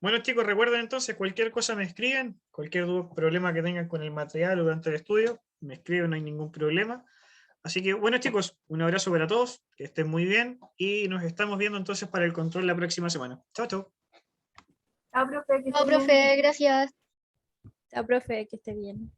Bueno, chicos, recuerden entonces, cualquier cosa me escriben, cualquier duda, problema que tengan con el material o durante el estudio, me escriben, no hay ningún problema. Así que, bueno, chicos, un abrazo para todos, que estén muy bien y nos estamos viendo entonces para el control la próxima semana. Chao, chao. Chao, profe, que Chao, esté bien. profe, gracias. Chao, profe, que esté bien.